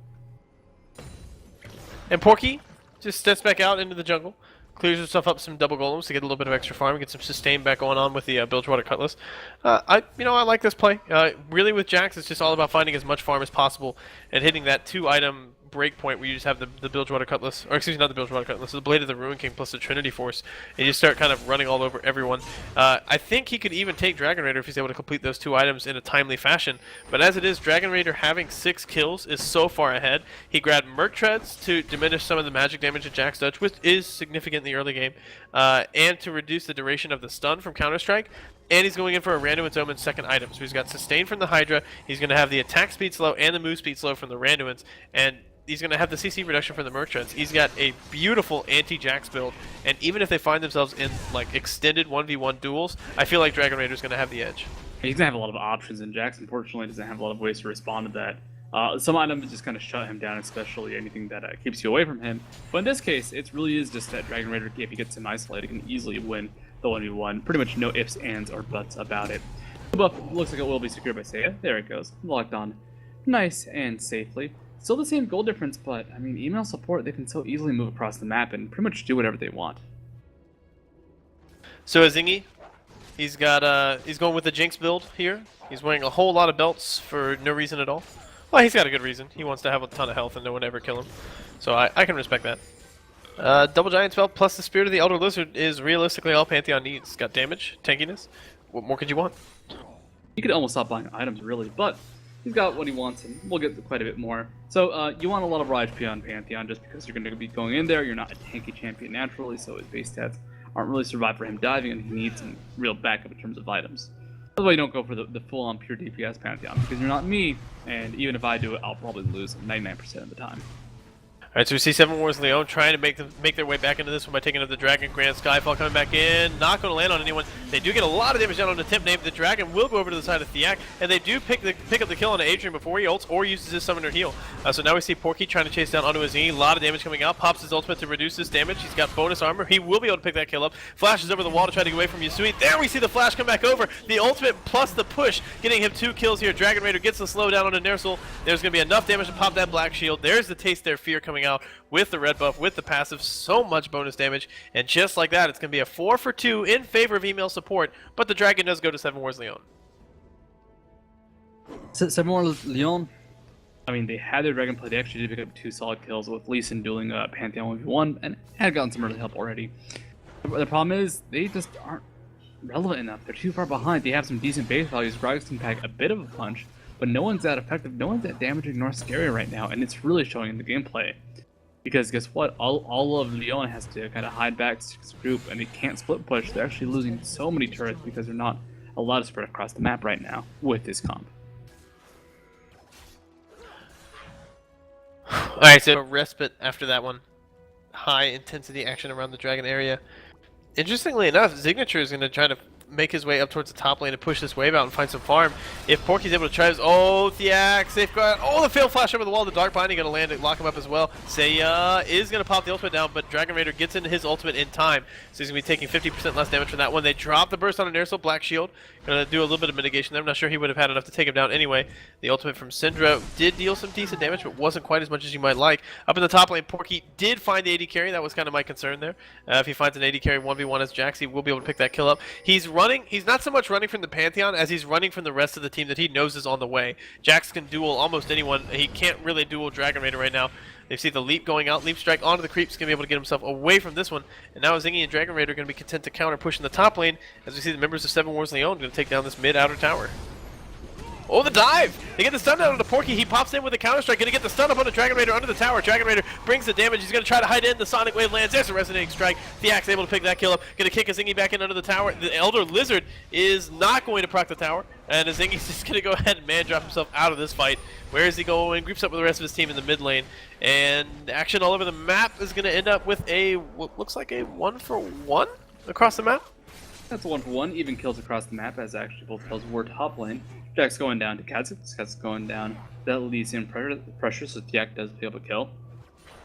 And Porky just steps back out into the jungle. Clears himself up some double golems to get a little bit of extra farm, get some sustain back going on with the Bilgewater Cutlass. I like this play. Really with Jax, it's just all about finding as much farm as possible and hitting that 2-item break point where you just have the Bilgewater Cutlass, or excuse me, not the Bilgewater Cutlass, the Blade of the Ruin King plus the Trinity Force, and you start kind of running all over everyone. I think he could even take Dragon Raider if he's able to complete those 2 items in a timely fashion, but as it is, Dragon Raider having 6 kills is so far ahead. He grabbed Merc Treads to diminish some of the magic damage that Jax does, which is significant in the early game, and to reduce the duration of the stun from Counter-Strike. And he's going in for a Randuin's Omen's second item. So he's got Sustain from the Hydra, he's going to have the attack speed slow and the move speed slow from the Randuin's, and he's going to have the CC reduction from the Merchants. He's got a beautiful anti-Jax build, and even if they find themselves in like extended 1v1 duels, I feel like Dragon Raider's going to have the edge. He's gonna have a lot of options, and Jax unfortunately doesn't have a lot of ways to respond to that. Some items just kind of shut him down, especially anything that keeps you away from him. But in this case, it really is just that Dragon Raider, if he gets him isolated, can easily win the 1v1. Pretty much no ifs, ands, or buts about it. The buff looks like it will be secured by Seiya. There it goes, locked on, nice and safely. Still the same goal difference, but I mean, email support, they can so easily move across the map and pretty much do whatever they want. So Azingi, he's going with the Jinx build here. He's wearing a whole lot of belts for no reason at all. Well, he's got a good reason. He wants to have a ton of health and no one ever kill him. So I can respect that. Double Giant Spell plus the Spirit of the Elder Lizard is realistically all Pantheon needs. Got damage, tankiness. What more could you want? You could almost stop buying items, really, but he's got what he wants, and we'll get to quite a bit more. So you want a lot of raw HP on Pantheon just because you're going to be going in there. You're not a tanky champion naturally, so his base stats aren't really survived for him diving, and he needs some real backup in terms of items. That's why you don't go for the full-on pure DPS Pantheon, because you're not me, and even if I do it, I'll probably lose 99% of the time. Alright, so we see Seven Wars Lyon trying to make their way back into this one by taking out the Dragon. Grand Skyfall coming back in, not going to land on anyone. They do get a lot of damage down on the Temp Name. The Dragon will go over to the side of Thiak, and they do pick up the kill on Adrian before he ults or uses his Summoner heal. So now we see Porky trying to chase down onto Azini. A lot of damage coming out. Pops his ultimate to reduce this damage. He's got bonus armor. He will be able to pick that kill up. Flashes over the wall to try to get away from Yasui. There we see the flash come back over. The ultimate plus the push, getting him 2 kills here. Dragon Raider gets the slowdown on the NACL. There's going to be enough damage to pop that black shield. There's the Taste Their Fear coming out with the red buff, with the passive, so much bonus damage, and just like that, it's going to be a 4 for 2 in favor of email support, but the Dragon does go to 7 Wars Lyon. 7 Wars Lyon, I mean, they had their Dragon play, they actually did pick up 2 solid kills with Lee Sin dueling Pantheon 1v1, and had gotten some early help already. The problem is, they just aren't relevant enough, they're too far behind. They have some decent base values, Gragas can pack a bit of a punch, but no one's that effective, no one's that damaging nor scary right now, and it's really showing in the gameplay. Because guess what? All of Lyon has to kind of hide back to this group, and they can't split push. They're actually losing so many turrets because they're not allowed to spread across the map right now with this comp. Alright, so a respite after that one. High intensity action around the Dragon area. Interestingly enough, Signature is going to try to make his way up towards the top lane and push this wave out and find some farm. If Porky's able to try this, oh, Thiak, safeguard, oh, the fail flash over the wall, the Dark Binding going to land and lock him up as well. Seiya is going to pop the ultimate down, but Dragon Raider gets into his ultimate in time, so he's going to be taking 50% less damage from that one. They drop the burst on a Nerso, Black Shield, going to do a little bit of mitigation there. I'm not sure he would have had enough to take him down anyway. The ultimate from Syndra did deal some decent damage, but wasn't quite as much as you might like. Up in the top lane, Porky did find the AD carry. That was kind of my concern there. If he finds an AD carry 1v1 as Jax, he will be able to pick that kill up. He's not so much running from the Pantheon as he's running from the rest of the team that he knows is on the way. Jax can duel almost anyone. He can't really duel Dragon Raider right now. They see the leap going out, leap strike onto the creeps, going to be able to get himself away from this one. And now Zingy and Dragon Raider are going to be content to counter push in the top lane as we see the members of 7 Wars Lyon going to take down this mid-outer tower. Oh, the dive! They get the stun down on the Porky. He pops in with the counter strike. Going to get the stun up on the Dragon Raider under the tower. Dragon Raider brings the damage. He's going to try to hide in. The Sonic Wave lands. There's a resonating strike. Thiak's able to pick that kill up. Going to kick Azingi back in under the tower. The Elder Lizard is not going to proc the tower. And Azingi's just going to go ahead and man drop himself out of this fight. Where is he going? Groups up with the rest of his team in the mid lane. And action all over the map is going to end up with what looks like a 1-for-1 across the map. That's a 1-for-1, even kills across the map, as actually both kills were top lane. Jack's going down to Kha'Zix, Kha'Zix going down. That leads in pressure, so Thiak does pick up a kill.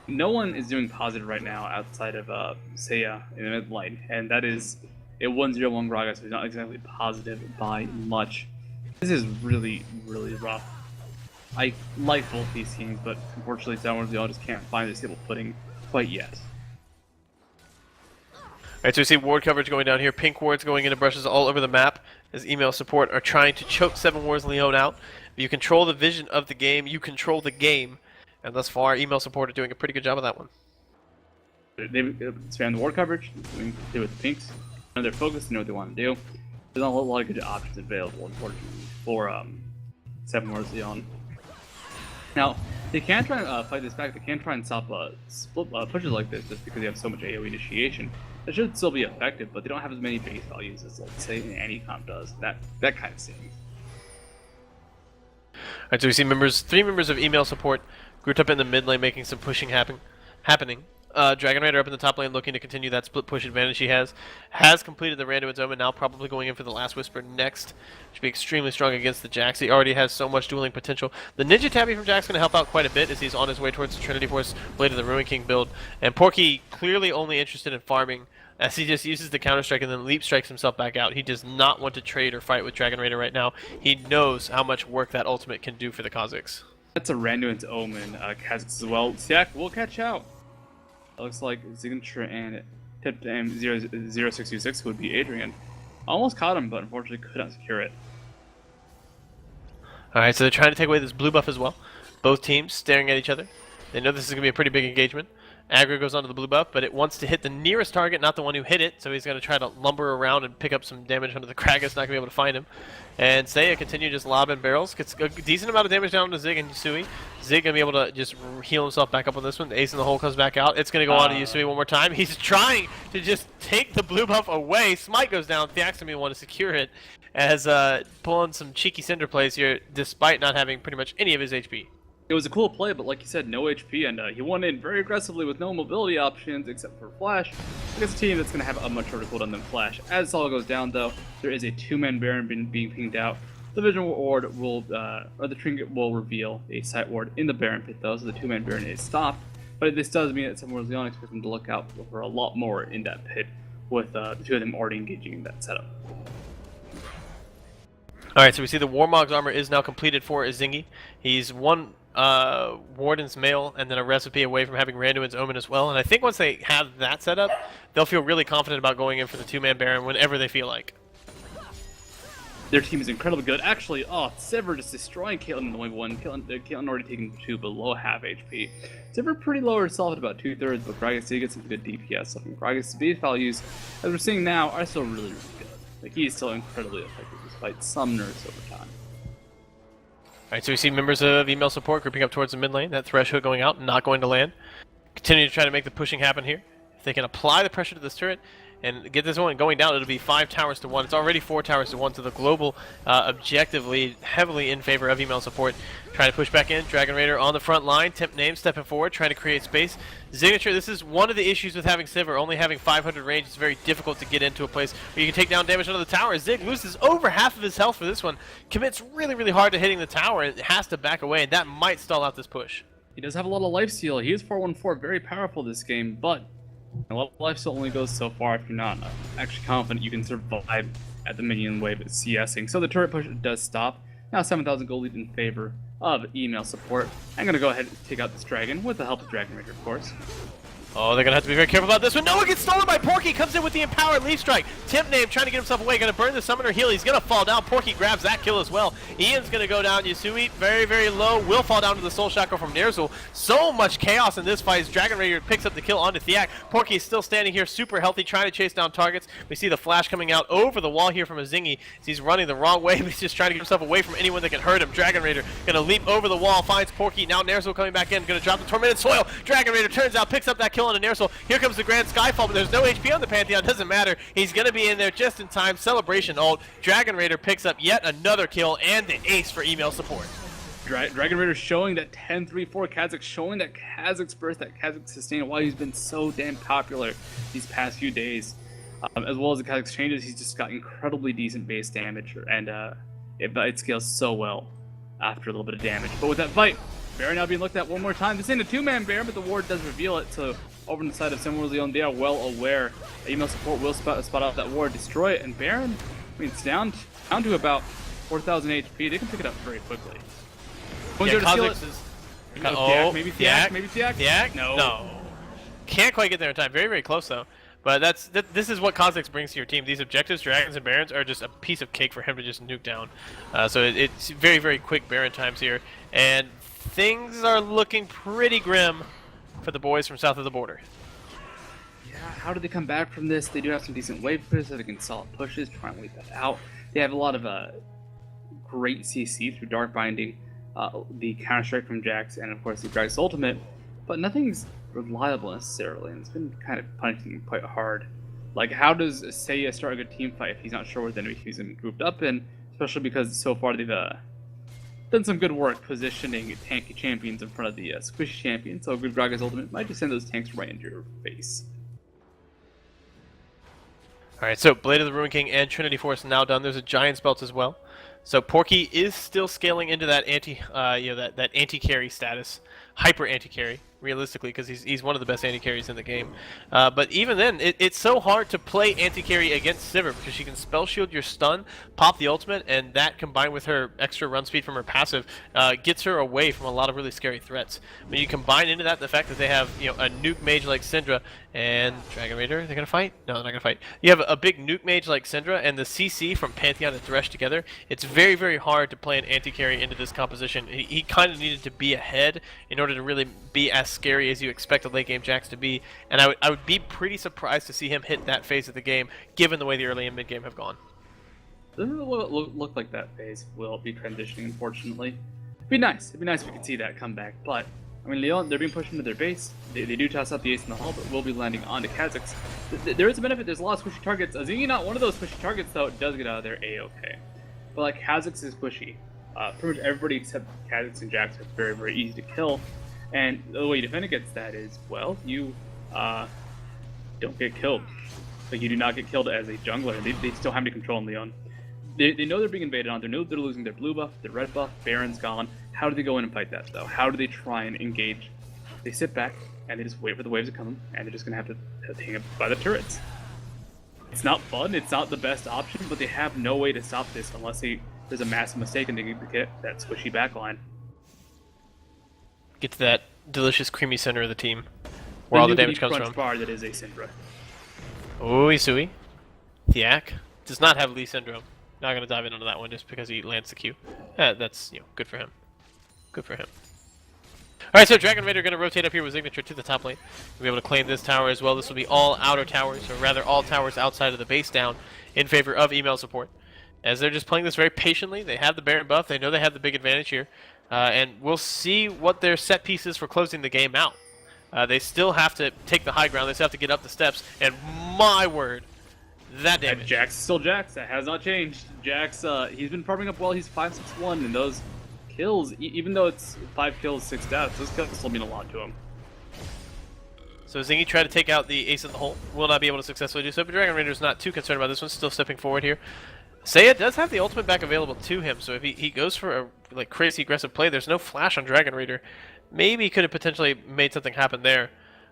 No one is doing positive right now outside of Seiya in the mid lane, and that is a 1-0-1 Gragas, so he's not exactly positive by much. This is really, really rough. I like both these teams, but unfortunately, 7 Wars Lyon just can't find a stable footing quite yet. Alright, so we see ward coverage going down here. Pink wards going into brushes all over the map as email support are trying to choke 7 Wars Lyon out. You control the vision of the game, you control the game. And thus far, email support are doing a pretty good job of that one. They expand the ward coverage, they with the pinks. They know they're focused, they know what they want to do. There's not a lot of good options available, unfortunately, for 7 Wars Lyon. Now, they can try and fight this back, they can try and stop split pushes like this just because they have so much AoE initiation. That should still be effective, but they don't have as many base values as, let's say, any comp does. That kind of thing. Alright, so we see 3 members of email support Groot up in the mid lane making some pushing happening. Dragon Raider up in the top lane looking to continue that split push advantage he has. Has completed the Randuin's Omen, now probably going in for the Last Whisper next. Should be extremely strong against the Jax. He already has so much dueling potential. The Ninja Tabby from Jax going to help out quite a bit as he's on his way towards the Trinity Force Blade of the Ruin King build. And Porky clearly only interested in farming as he just uses the Counter-Strike and then leap strikes himself back out. He does not want to trade or fight with Dragon Raider right now. He knows how much work that ultimate can do for the Kha'Zix. That's a Randuin's Omen, Kha'Zix as well. Siak will catch out. It looks like Signature and Tip 0626 would be Adrian. Almost caught him, but unfortunately could not secure it. Alright, so they're trying to take away this blue buff as well. Both teams staring at each other. They know this is going to be a pretty big engagement. Aggro goes onto the blue buff, but it wants to hit the nearest target, not the one who hit it, so he's going to try to lumber around and pick up some damage onto the Kragus, not going to be able to find him. And Seiya continue just lobbing barrels, gets a decent amount of damage down to Zig and Yusui. Zig going to be able to just heal himself back up on this one. The ace in the hole comes back out. It's going to go on to Yusui one more time. He's trying to just take the blue buff away. Smite goes down. Thiax going to want to secure it as pulling some cheeky cinder plays here, despite not having pretty much any of his HP. It was a cool play, but like you said, no HP, and he went in very aggressively with no mobility options except for Flash against a team that's going to have a much shorter cooldown than Flash. As this all goes down, though, there is a two-man Baron being pinged out. The Vision Ward will, or the Trinket will reveal a Sight Ward in the Baron pit, though, so the two-man Baron is stopped. But this does mean that somewhere Lyon expects them to look out for a lot more in that pit, with the two of them already engaging in that setup. Alright, so we see the Warmog's armor is now completed for Izingi. He's one Warden's Mail and then a recipe away from having Randuin's Omen as well. And I think once they have that set up, they'll feel really confident about going in for the two-man Baron whenever they feel like. Their team is incredibly good. Actually, Sever just destroying Caitlyn in the wave one. Caitlyn already taking 2 below half HP. Sever pretty low herself at about 2/3, but Gragas did get some good DPS. So from Gragas' base values, as we're seeing now, are still really, really good. Like, he is still incredibly effective despite some nerfs over time. Alright, so we see members of email support grouping up towards the mid lane. That thresh hook going out, not going to land. Continue to try to make the pushing happen here. If they can apply the pressure to this turret and get this one going down, it'll be 5 towers to 1. It's already 4 towers to 1, so the global objectively heavily in favor of email support. Trying to push back in. Dragon Raider on the front line. Temp Name stepping forward, trying to create space. Signature, this is one of the issues with having Sivir. Only having 500 range, it's very difficult to get into a place where you can take down damage onto the tower. Zig loses over half of his health for this one. Commits really, really hard to hitting the tower and has to back away, and that might stall out this push. He does have a lot of lifesteal. He is 414, very powerful this game, but a lot of lifesteal only goes so far if you're not actually confident you can survive at the minion wave CSing. So the turret push does stop. Now 7,000 gold lead in favor of email support. I'm going to go ahead and take out this dragon with the help of Dragon Raider, of course. Oh, they're going to have to be very careful about this one. No one gets stolen by Porky. Comes in with the empowered leaf strike. Temp Name trying to get himself away. Going to burn the summoner heal. He's going to fall down. Porky grabs that kill as well. Ian's going to go down. Yusui very, very low. Will fall down to the soul shackle from Ner'zhul. So much chaos in this fight as Dragon Raider picks up the kill onto Thiak. Porky is still standing here super healthy trying to chase down targets. We see the flash coming out over the wall here from Izingi. He's running the wrong way, but he's just trying to get himself away from anyone that can hurt him. Dragon Raider going to leap over the wall. Finds Porky. Now Ner'zhul coming back in. Going to drop the Tormented Soil. Dragon Raider turns out, picks up that kill onto Ner'zhul. Here comes the Grand Skyfall, but there's no HP on the Pantheon. Doesn't matter. He's going to be in there just in time. Celebration ult. Dragon Raider picks up yet another kill and the ace for email support. Dragon Raider showing that 10-3-4 Kha'Zix, showing that Kha'Zix burst, that Kha'Zix sustain, why he's been so damn popular these past few days. As well as the Kha'Zix changes, he's just got incredibly decent base damage, and it scales so well after a little bit of damage. But with that fight, Baron now being looked at one more time. This ain't a two-man Baron, but the ward does reveal it, so over on the side of Samuel Leon, they are well aware that email support will spot out that ward, destroy it, and Baron, I mean, it's down to about 4,000 HP. They can pick it up very quickly. Yeah, Kha'Zix is... Oh, maybe Thiak, maybe Thiak? Thiak? No. Can't quite get there in time. Very, very close, though. But this is what Kha'Zix brings to your team. These objectives, Dragons and Barons, are just a piece of cake for him to just nuke down. So it's very, very quick Baron times here. And things are looking pretty grim for the boys from south of the border. Yeah, how do they come back from this? They do have some decent wave pushes, so they can solid pushes, try and wait that out. They have a lot of great CC through Dark Binding, the Counter-Strike from Jax, and of course the Drax Ultimate, but nothing's reliable necessarily, and it's been kind of punishing quite hard. Like, how does Seiya start a good team fight if he's not sure what the enemy he's grouped up in, especially because so far they've done some good work positioning tanky champions in front of the squishy champion, so good Graga's ultimate might just send those tanks right into your face. Alright, so Blade of the Ruin King and Trinity Force now done. There's a Giant's Belt as well. So Porky is still scaling into that that anti-carry status, hyper anti-carry, realistically, because he's one of the best anti-carries in the game. But even then, it's so hard to play anti-carry against Sivir because she can spell shield your stun, pop the ultimate, and that combined with her extra run speed from her passive gets her away from a lot of really scary threats. When you combine into that the fact that they have a nuke mage like Syndra and Dragon Raider, they're gonna fight? No, they're not gonna fight. You have a big nuke mage like Syndra and the CC from Pantheon and Thresh together. It's very, very hard to play an anti-carry into this composition. He kind of needed to be ahead in order to really be as scary as you expect a late game Jax to be, and I would be pretty surprised to see him hit that phase of the game, given the way the early and mid game have gone. Doesn't look like that phase will be transitioning, unfortunately. It'd be nice if we could see that come back, but I mean, Lyon, they're being pushed into their base. They do toss out the ace in the hall, but will be landing onto Kha'Zix. There is a benefit. There's a lot of squishy targets. Azini, not one of those squishy targets, though, does get out of there a-okay. But like Kha'Zix is squishy. Pretty much everybody except Kha'Zix and Jax are very, very easy to kill. And the way you defend against that is, well, you don't get killed. Like, you do not get killed as a jungler. They still have any control on Lyon. They know they're being invaded on. They know they're losing their blue buff, their red buff, Baron's gone. How do they go in and fight that, though? How do they try and engage? They sit back, and they just wait for the waves to come, and they're just going to have to hang up by the turrets. It's not fun, it's not the best option, but they have no way to stop this unless there's a massive mistake and they get that squishy backline. Get to that delicious creamy center of the team, where all the damage comes from. Bar that is a Syndra. Oh, Isui. Thiak does not have Lee Syndrome. Not going to dive in on that one just because he lands the Q. That's, good for him. Good for him. Alright, so Dragon Raider going to rotate up here with Signature to the top lane. We'll be able to claim this tower as well. This will be all outer towers, or rather all towers outside of the base down in favor of email support. As they're just playing this very patiently, they have the Baron buff, they know they have the big advantage here. And we'll see what their set piece is for closing the game out. They still have to take the high ground, they still have to get up the steps, and my word, that damage. Jax is still Jax, that has not changed. Jax, he's been farming up well, he's 5-6-1, and those kills, even though it's 5 kills, 6 deaths, those kills still mean a lot to him. So Zingy tried to take out the ace in the hole, will not be able to successfully do so, but Dragon Raider's not too concerned about this one, still stepping forward here. Seiya does have the ultimate back available to him, so if he goes for a crazy aggressive play, there's no flash on Dragon Raider. Maybe he could have potentially made something happen there,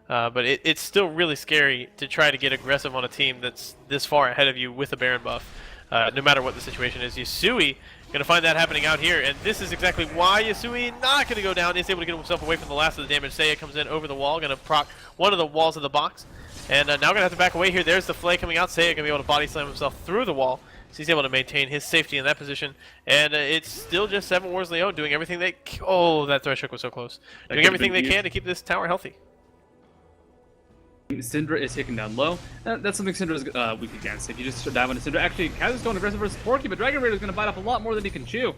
but it's still really scary to try to get aggressive on a team that's this far ahead of you with a Baron buff, no matter what the situation is. Yasui going to find that happening out here, and this is exactly why Yasui not going to go down. He's able to get himself away from the last of the damage. Seiya comes in over the wall, going to proc one of the walls of the box, and now going to have to back away here. There's the Flay coming out. Seiya going to be able to body slam himself through the wall. So he's able to maintain his safety in that position, and it's still just 7 Wars Lyon doing everything they... Oh, that thresh hook was so close. Doing everything they can to keep this tower healthy. Syndra is taken down low. That's something Syndra is weak against. If you just dive into Syndra, actually, Kaz is going aggressive versus Porky, but Dragon Raider is going to bite off a lot more than he can chew.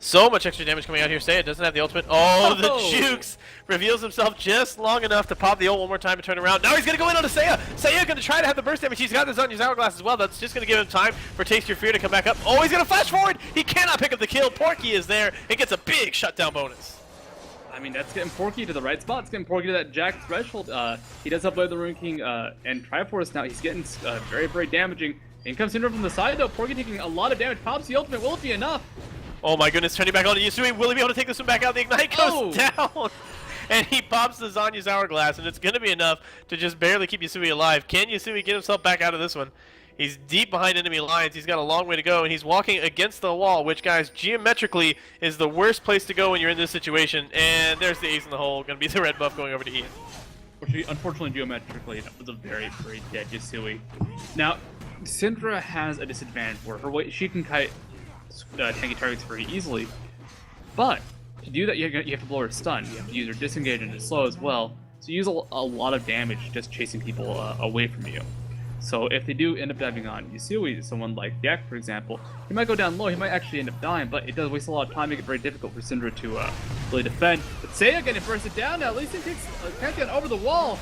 So much extra damage coming out here. Seiya doesn't have the ultimate. Oh, the jukes! Reveals himself just long enough to pop the ult one more time and turn around. Now he's going to go in on a Seiya! Seiya going to try to have the burst damage. He's got the Zhonya's Hourglass as well. That's just going to give him time for Taste Your Fear to come back up. Oh, he's going to flash forward! He cannot pick up the kill. Porky is there and gets a big shutdown bonus. I mean, that's getting Porky to the right spot. It's getting Porky to that Jack threshold. He does have Blade of the Ruin King and Triforce now. He's getting very, very damaging. In comes Syndra from the side, though. Porky taking a lot of damage. Pops the ultimate. Will it be enough? Oh my goodness, turning back on to Yasui. Will he be able to take this one back out? The Ignite goes down! And he pops the Zhonya's Hourglass, and it's going to be enough to just barely keep Yasui alive. Can Yasui get himself back out of this one? He's deep behind enemy lines. He's got a long way to go, and he's walking against the wall, which, guys, geometrically is the worst place to go when you're in this situation. And there's the ace in the hole. Going to be the red buff going over to Ian. Unfortunately, geometrically, that was a very, very dead Yasui. Now, Syndra has a disadvantage where her weight, she can kite tanky targets very easily, but to do that you have to blow her stun. You have to use her disengage and slow as well, so you use a lot of damage just chasing people away from you. So if they do end up diving on Yasui, someone like Yak, for example, he might go down low, he might actually end up dying, but it does waste a lot of time, make it very difficult for Syndra to really defend. But Seiya getting bursted down now, at least he takes Pantheon over the wall.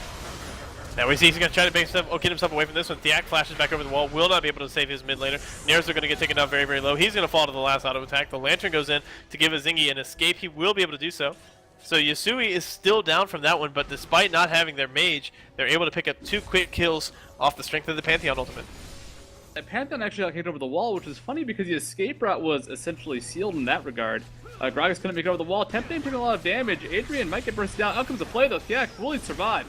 Now we see he's going to try to get himself away from this one. Thiak flashes back over the wall, will not be able to save his mid laner. Nairs are going to get taken down very, very low. He's going to fall to the last auto attack. The Lantern goes in to give Azingi an escape. He will be able to do so. So Yasui is still down from that one, but despite not having their mage, they're able to pick up 2 quick kills off the strength of the Pantheon ultimate. And Pantheon actually got kicked over the wall, which is funny because the escape route was essentially sealed in that regard. Gragas couldn't make it over the wall. Tempting taking a lot of damage. Adrian might get bursted down. Out comes the play though. Thiak will he survive?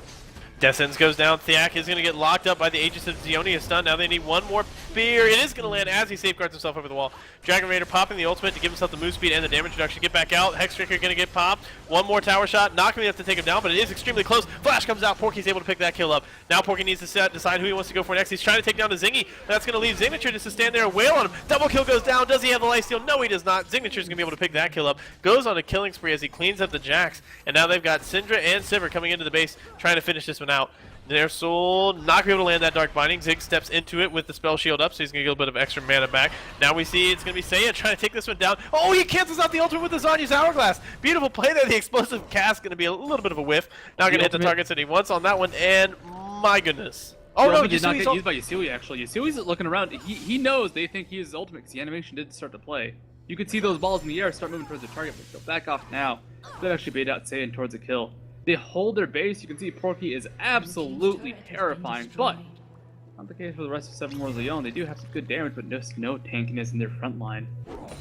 Death Sentence goes down. Thiak is going to get locked up by the Aegis of Zeonia stun. Now they need one more spear. It is going to land as he safeguards himself over the wall. Dragon Raider popping the ultimate to give himself the move speed and the damage reduction. Get back out. Hexdrinker going to get popped. One more tower shot. Not going to have to take him down, but it is extremely close. Flash comes out. Porky's able to pick that kill up. Now Porky needs to decide who he wants to go for next. He's trying to take down the Zingy. That's going to leave Signature just to stand there and wail on him. Double kill goes down. Does he have the lifesteal? No, he does not. Signature's going to be able to pick that kill up. Goes on a killing spree as he cleans up the Jax. And now they've got Syndra and Sivir coming into the base trying to finish this one out. Their soul not going to be able to land that Dark Binding. Zig steps into it with the spell shield up, so he's going to get a little bit of extra mana back. Now we see it's going to be Seiya trying to take this one down. Oh, he cancels out the ultimate with the Zanya's Hourglass. Beautiful play there. The explosive cast going to be a little bit of a whiff. Not going to hit the targets that he wants on that one, and my goodness. Oh no, did not get used by Yasui actually. Yasui's looking around. He knows they think he is his ultimate because the animation did start to play. You could see those balls in the air start moving towards the target, but go back off now. That actually bait out Seiya towards a kill. They hold their base. You can see Porky is absolutely terrifying, but not the case for the rest of Seven Wars Lyon. They do have some good damage, but just no tankiness in their front line.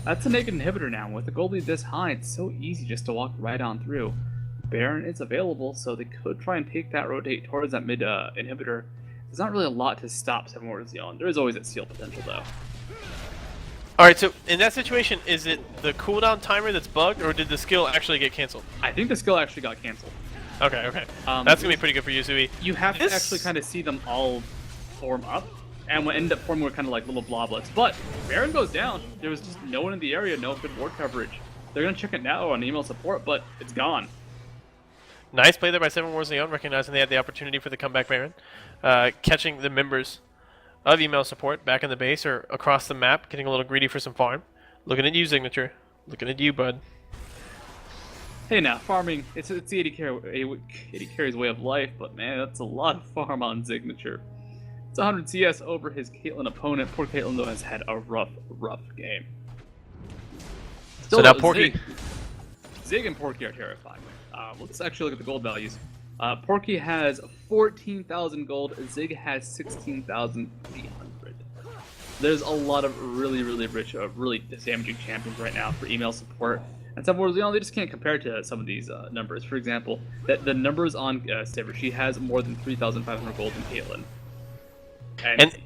That's a naked inhibitor now. With the gold lead this high, it's so easy just to walk right on through. Baron is available, so they could try and take that rotate towards that mid inhibitor. There's not really a lot to stop Seven Wars Lyon. There is always that steal potential, though. Alright, so in that situation, is it the cooldown timer that's bugged, or did the skill actually get canceled? I think the skill actually got canceled. Okay, okay. That's going to be pretty good for Yasui. You have to actually kind of see them all form up, and what ended up forming were kind of like little bloblets. But Baron goes down. There was just no one in the area, no good ward coverage. They're going to check it now on email support, but it's gone. Nice play there by Seven Wars Lyon, recognizing they had the opportunity for the comeback Baron. Catching the members of email support back in the base or across the map, getting a little greedy for some farm. Looking at you, Signature. Looking at you, bud. Hey now, farming, it's the 80 carries way of life, but man, that's a lot of farm on Signature. It's 100 CS over his Caitlyn opponent. Poor Caitlyn, though, has had a rough game. Still, so now Porky... Zig and Porky are terrifying. Let's actually look at the gold values. Porky has 14,000 gold, Zig has 16,300. There's a lot of really rich, really damaging champions right now for email support. And Seven Wars Lyon, they just can't compare to some of these numbers. For example, the numbers on Sivir, she has more than 3,500 gold in Caitlyn. And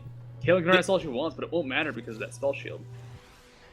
Caitlyn can run all she wants, but it won't matter because of that spell shield.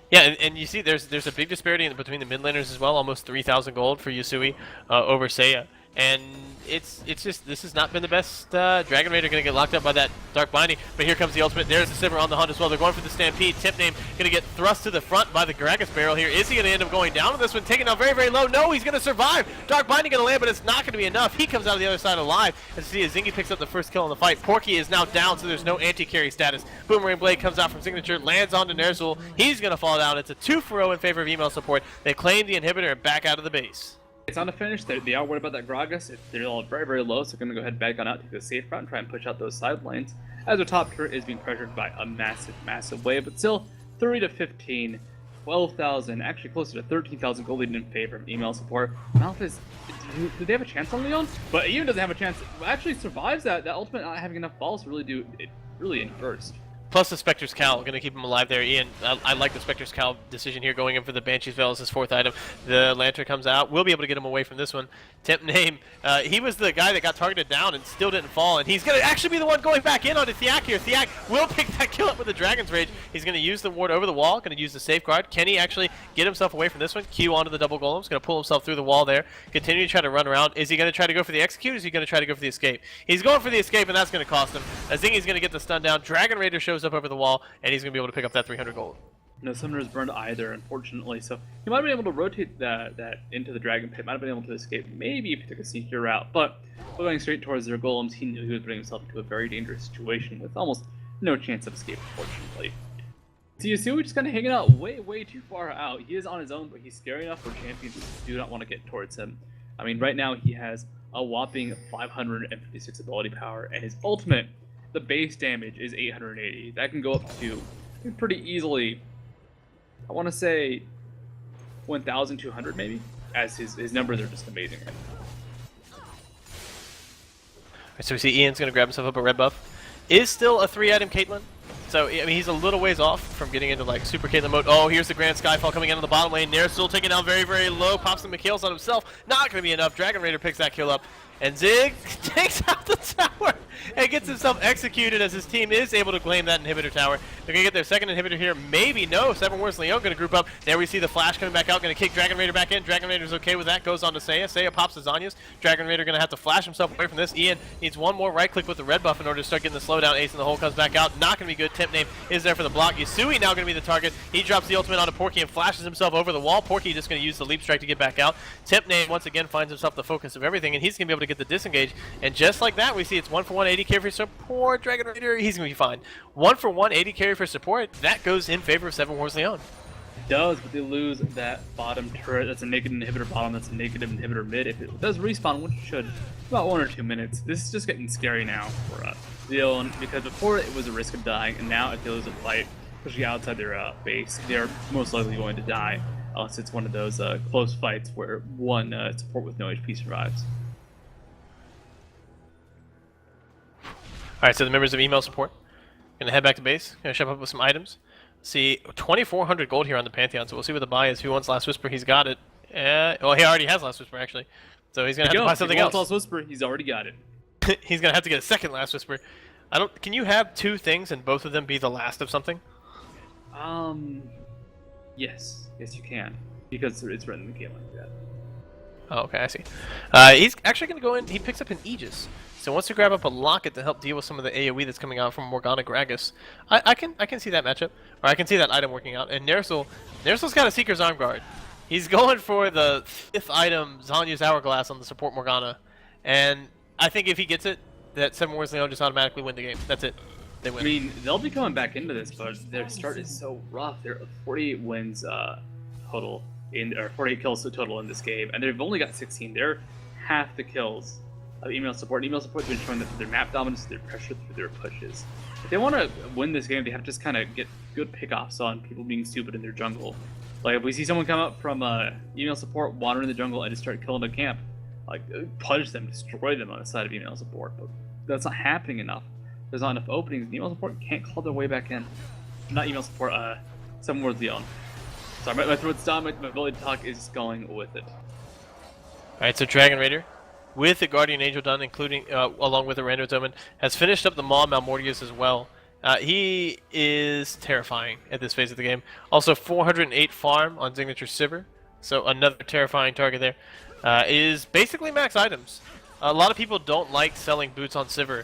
Yeah, and you see there's a big disparity between the mid laners as well, almost 3,000 gold for Yasui over Seiya. And it's just, this has not been the best. Dragon Raider going to get locked up by that Dark Binding, but here comes the ultimate. There's the Sivir on the hunt as well. They're going for the Stampede. Tip Name going to get thrust to the front by the Gragas barrel here. Is he going to end up going down on this one? Taken out very low. No, he's going to survive. Dark Binding going to land, but it's not going to be enough. He comes out of the other side alive. As you see, Zingy picks up the first kill in the fight. Porky is now down, so there's no anti-carry status. Boomerang Blade comes out from Signature, lands onto Ner'zhul. He's going to fall down. It's a 2-for-0 in favor of email support. They claim the inhibitor and back out of the base. It's on the finish. They are worried about that Gragas. They're all very low, so they're going to go ahead and back on out, take the safe route, and try and push out those side lanes. As their top turret is being pressured by a massive wave, but still 30 to 15, 12,000, actually closer to 13,000 gold lead in favor of email support. Malphite, do they have a chance on Lyon? But even doesn't have a chance. Actually survives that ultimate not having enough balls to really do it really in burst. Plus the Spectre's Cowl, going to keep him alive there. Ian, I like the Spectre's Cowl decision here, going in for the Banshee's Veil as his 4th item. The Lantern comes out. We'll be able to get him away from this one. Temp Name, he was the guy that got targeted down and still didn't fall, and he's going to actually be the one going back in onto Thiak here. Thiak will pick that kill up with the Dragon's Rage. He's going to use the ward over the wall, going to use the safeguard. Can he actually get himself away from this one? Q onto the double golems, going to pull himself through the wall there. Continue to try to run around. Is he going to try to go for the execute, or is he going to try to go for the escape? He's going for the escape, and that's going to cost him. Zingy's going to get the stun down. Dragon Raider shows up over the wall, and he's going to be able to pick up that 300 gold. No summoners burned either, unfortunately, so he might have been able to rotate that into the Dragon Pit, might have been able to escape, maybe if he took a sneakier route, but going straight towards their golems, he knew he was putting himself into a very dangerous situation with almost no chance of escape, unfortunately. So you see, we're just kind of hanging out way too far out. He is on his own, but he's scary enough where champions do not want to get towards him. I mean, right now he has a whopping 556 ability power, and his ultimate, the base damage is 880. That can go up to pretty easily, I want to say 1,200 maybe, as his numbers are just amazing right now. Alright, so we see Ian's going to grab himself up a red buff. Is still a 3-item Caitlyn. So, I mean, he's a little ways off from getting into, like, Super Caitlyn mode. Oh, here's the Grand Skyfall coming in on the bottom lane. Nair still taking down very, very low. Pops some kills on himself. Not going to be enough. Dragon Raider picks that kill up. And Zig takes out the tower and gets himself executed as his team is able to claim that inhibitor tower. They're going to get their second inhibitor here. Maybe no. Seven Wars Lyon going to group up. There we see the Flash coming back out. Going to kick Dragon Raider back in. Dragon Raider's okay with that. Goes on to Seiya. Seiya pops the Zanyas. Dragon Raider going to have to flash himself away from this. Ian needs one more right click with the red buff in order to start getting the slowdown. Ace in the hole comes back out. Not going to be good. Temp name is there for the block. Yasui now going to be the target. He drops the ultimate onto Porky and flashes himself over the wall. Porky just going to use the leap strike to get back out. Temp name once again finds himself the focus of everything, and he's going to be able to get the disengage. And just like that, we see it's 1-for-1 80 carry for support. Dragon Raider, he's going to be fine. 1-for-1 80 carry for support. That goes in favor of Seven Wars Lyon. It does, but they lose that bottom turret. That's a naked inhibitor bottom. That's a naked inhibitor mid. If it does respawn, which it should, about 1 or 2 minutes. This is just getting scary now for Lyon, because before it was a risk of dying, and now if they lose a fight, especially outside their base, they are most likely going to die, unless it's one of those close fights where one support with no HP survives. Alright, so the members of email support gonna head back to base, gonna shove up with some items. See, 2,400 gold here on the Pantheon, so we'll see what the buy is. Who wants Last Whisper? He's got it. Well, he already has Last Whisper, actually. So he's gonna have to buy something else. Last Whisper, he's already got it. He's gonna have to get a second Last Whisper. Can you have two things and both of them be the last of something? Yes. Yes, you can. Because it's written in the game like that. Oh, okay, I see. He's actually gonna go in, he picks up an Aegis. So wants to grab up a Locket to help deal with some of the AoE that's coming out from Morgana Gragas. I can see that matchup, or I can see that item working out. And Ner'zhul's got a Seeker's Arm Guard. He's going for the 5th item, Zanya's Hourglass on the support Morgana. And I think if he gets it, that Seven Wars Lyon just automatically win the game. That's it. They win. I mean, they'll be coming back into this, but their start is so rough. They're 48 wins total, or 48 kills total in this game, and they've only got 16. They're half the kills of email support. Email support's been showing that their map dominance, their pressure through their pushes. If they want to win this game, they have to just kind of get good pickoffs on people being stupid in their jungle. Like if we see someone come up from email support, wander in the jungle, and just start killing the camp, like punish them, destroy them on the side of email support. But that's not happening enough. There's not enough openings. And email support can't call their way back in. Not email support. Seven Wars Lyon. Sorry, my throat's done. My ability to talk is going with it. All right, so Dragon Raider, with the Guardian Angel done, including along with the Rando's Omen, has finished up the Maw Malmortius as well. He is terrifying at this phase of the game. Also, 408 farm on Signature Sivir, so another terrifying target there. Is basically max items. A lot of people don't like selling boots on Sivir.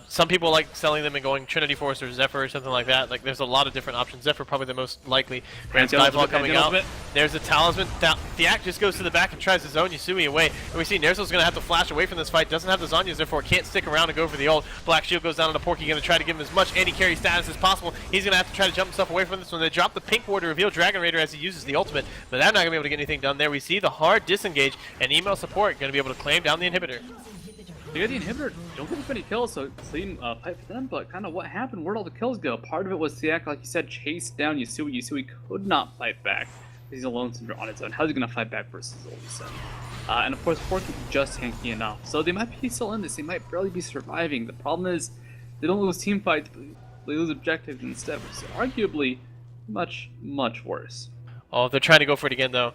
Some people like selling them and going Trinity Force or Zephyr or something like that. Like, there's a lot of different options. Zephyr probably the most likely. Grand Skyfall coming out. There's a Talisman. Thiak just goes to the back and tries to zone Yasui away. And we see Ner'zhul's going to have to flash away from this fight. Doesn't have the Zanyas, therefore can't stick around and go for the ult. Black Shield goes down on the Porky, going to try to give him as much anti-carry status as possible. He's going to have to try to jump himself away from this one. They drop the pink ward to reveal Dragon Raider as he uses the ultimate, but they're not going to be able to get anything done there. We see the hard disengage, and email support going to be able to claim down the inhibitor. They got the inhibitor, don't get as many kills, so clean fight for them, but kind of what happened, where'd all the kills go? Part of it was Thiak, like you said, chased down Yasui. Yasui could not fight back. He's a lone Cinder on his own. How's he going to fight back versus Olsen? And of course, Porky just tanky enough. So they might be still in this, they might barely be surviving. The problem is, they don't lose team fights, but they lose objectives instead, which is arguably much, much worse. Oh, they're trying to go for it again, though.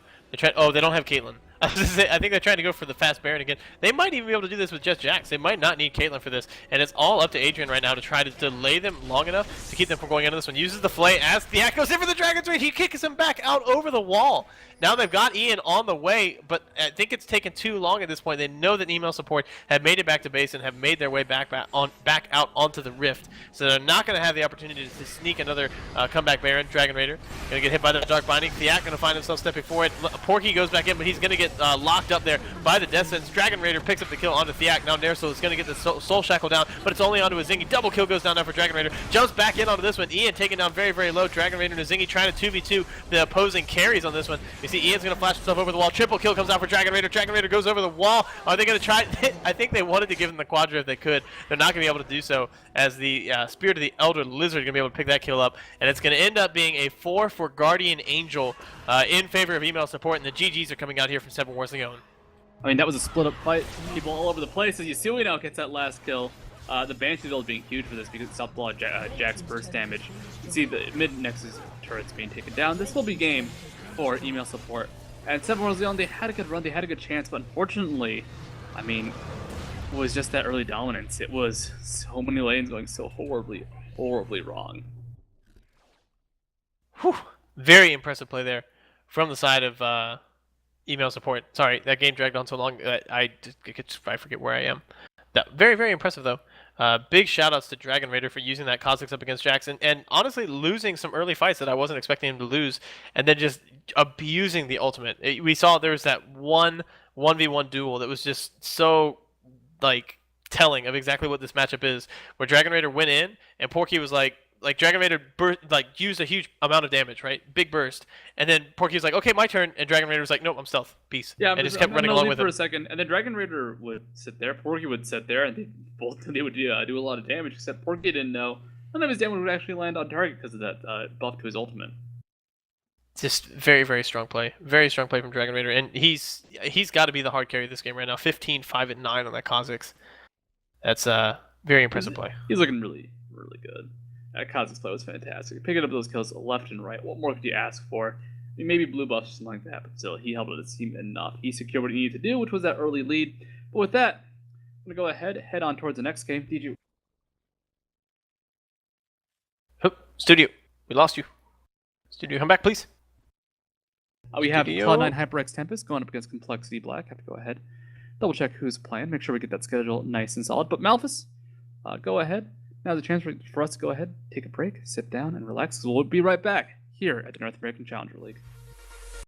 Oh, they don't have Caitlyn. I think they're trying to go for the fast Baron again. They might even be able to do this with just Jax. They might not need Caitlyn for this. And it's all up to Adrian right now to try to delay them long enough to keep them from going into this one. Uses the Flay as Thiak goes in for the Dragon's Rage. He kicks him back out over the wall. Now they've got Ian on the way, but I think it's taken too long at this point. They know that email support have made it back to base and have made their way back out onto the Rift. So they're not going to have the opportunity to sneak another comeback Baron. Dragon Raider going to get hit by the Dark Binding. Thiak going to find himself stepping forward. Porky goes back in, but he's going to get get locked up there by the Death Sentence. Dragon Raider picks up the kill onto Thiak. Now Nerso is going to get the Soul Shackle down, but it's only onto a Zingy. Double kill goes down now for Dragon Raider. Jumps back in onto this one. Ian taken down very, very low. Dragon Raider and a Zingy trying to 2v2 the opposing carries on this one. You see Ian's going to flash himself over the wall. Triple kill comes out for Dragon Raider. Dragon Raider goes over the wall. Are they going to try? I think they wanted to give him the Quadra if they could. They're not going to be able to do so, as the Spirit of the Elder Lizard is going to be able to pick that kill up, and it's going to end up being a 4 for Guardian Angel in favor of email support, and the GGs are coming out here from 7 Wars Lyon. I mean, that was a split-up fight. People all over the place. As Yasui now gets that last kill. The Banshee build being huge for this because it stopped a lot of Jack's burst damage. You can see the mid-Nexus turrets being taken down. This will be game for email support. And 7 Wars Lyon, they had a good run, they had a good chance, but unfortunately, I mean, it was just that early dominance. It was so many lanes going so horribly, horribly wrong. Whew. Very impressive play there from the side of email support. Sorry, that game dragged on so long that I forget where I am. Very, very impressive, though. Big shout-outs to Dragon Raider for using that Kha'Zix up against Jackson, and honestly losing some early fights that I wasn't expecting him to lose, and then just abusing the ultimate. We saw there was that 1v1 duel that was just so, like, telling of exactly what this matchup is, where Dragon Raider went in, and Porky was like Dragon Raider used a huge amount of damage, right? Big burst. And then Porky was like, okay, my turn. And Dragon Raider was like, nope, I'm stealth. Peace. Yeah, and just kept running along with for him. a second. And then Dragon Raider would sit there, Porky would sit there, and they would do a lot of damage, except Porky didn't know. None of his damage would actually land on target because of that buff to his ultimate. Just very, very strong play. Very strong play from Dragon Raider. And he's got to be the hard carry of this game right now. 15, 5, and 9 on that Kha'Zix. That's a very impressive play. He's looking really, really good. Kha'Zix play was fantastic. Picking up those kills left and right. What more could you ask for? I mean, maybe blue buffs, something like that, but still, he helped his team enough. He secured what he needed to do, which was that early lead. But with that, I'm going to go head on towards the next game. DG. Studio, we lost you. Studio, come back, please. We have Studio. Cloud9 HyperX Tempest going up against Complexity Black. Have to go ahead. Double check who's playing. Make sure we get that schedule nice and solid. But Malphus, go ahead. Now's a chance for us to go ahead, take a break, sit down, and relax. We'll be right back here at the North American Challenger League.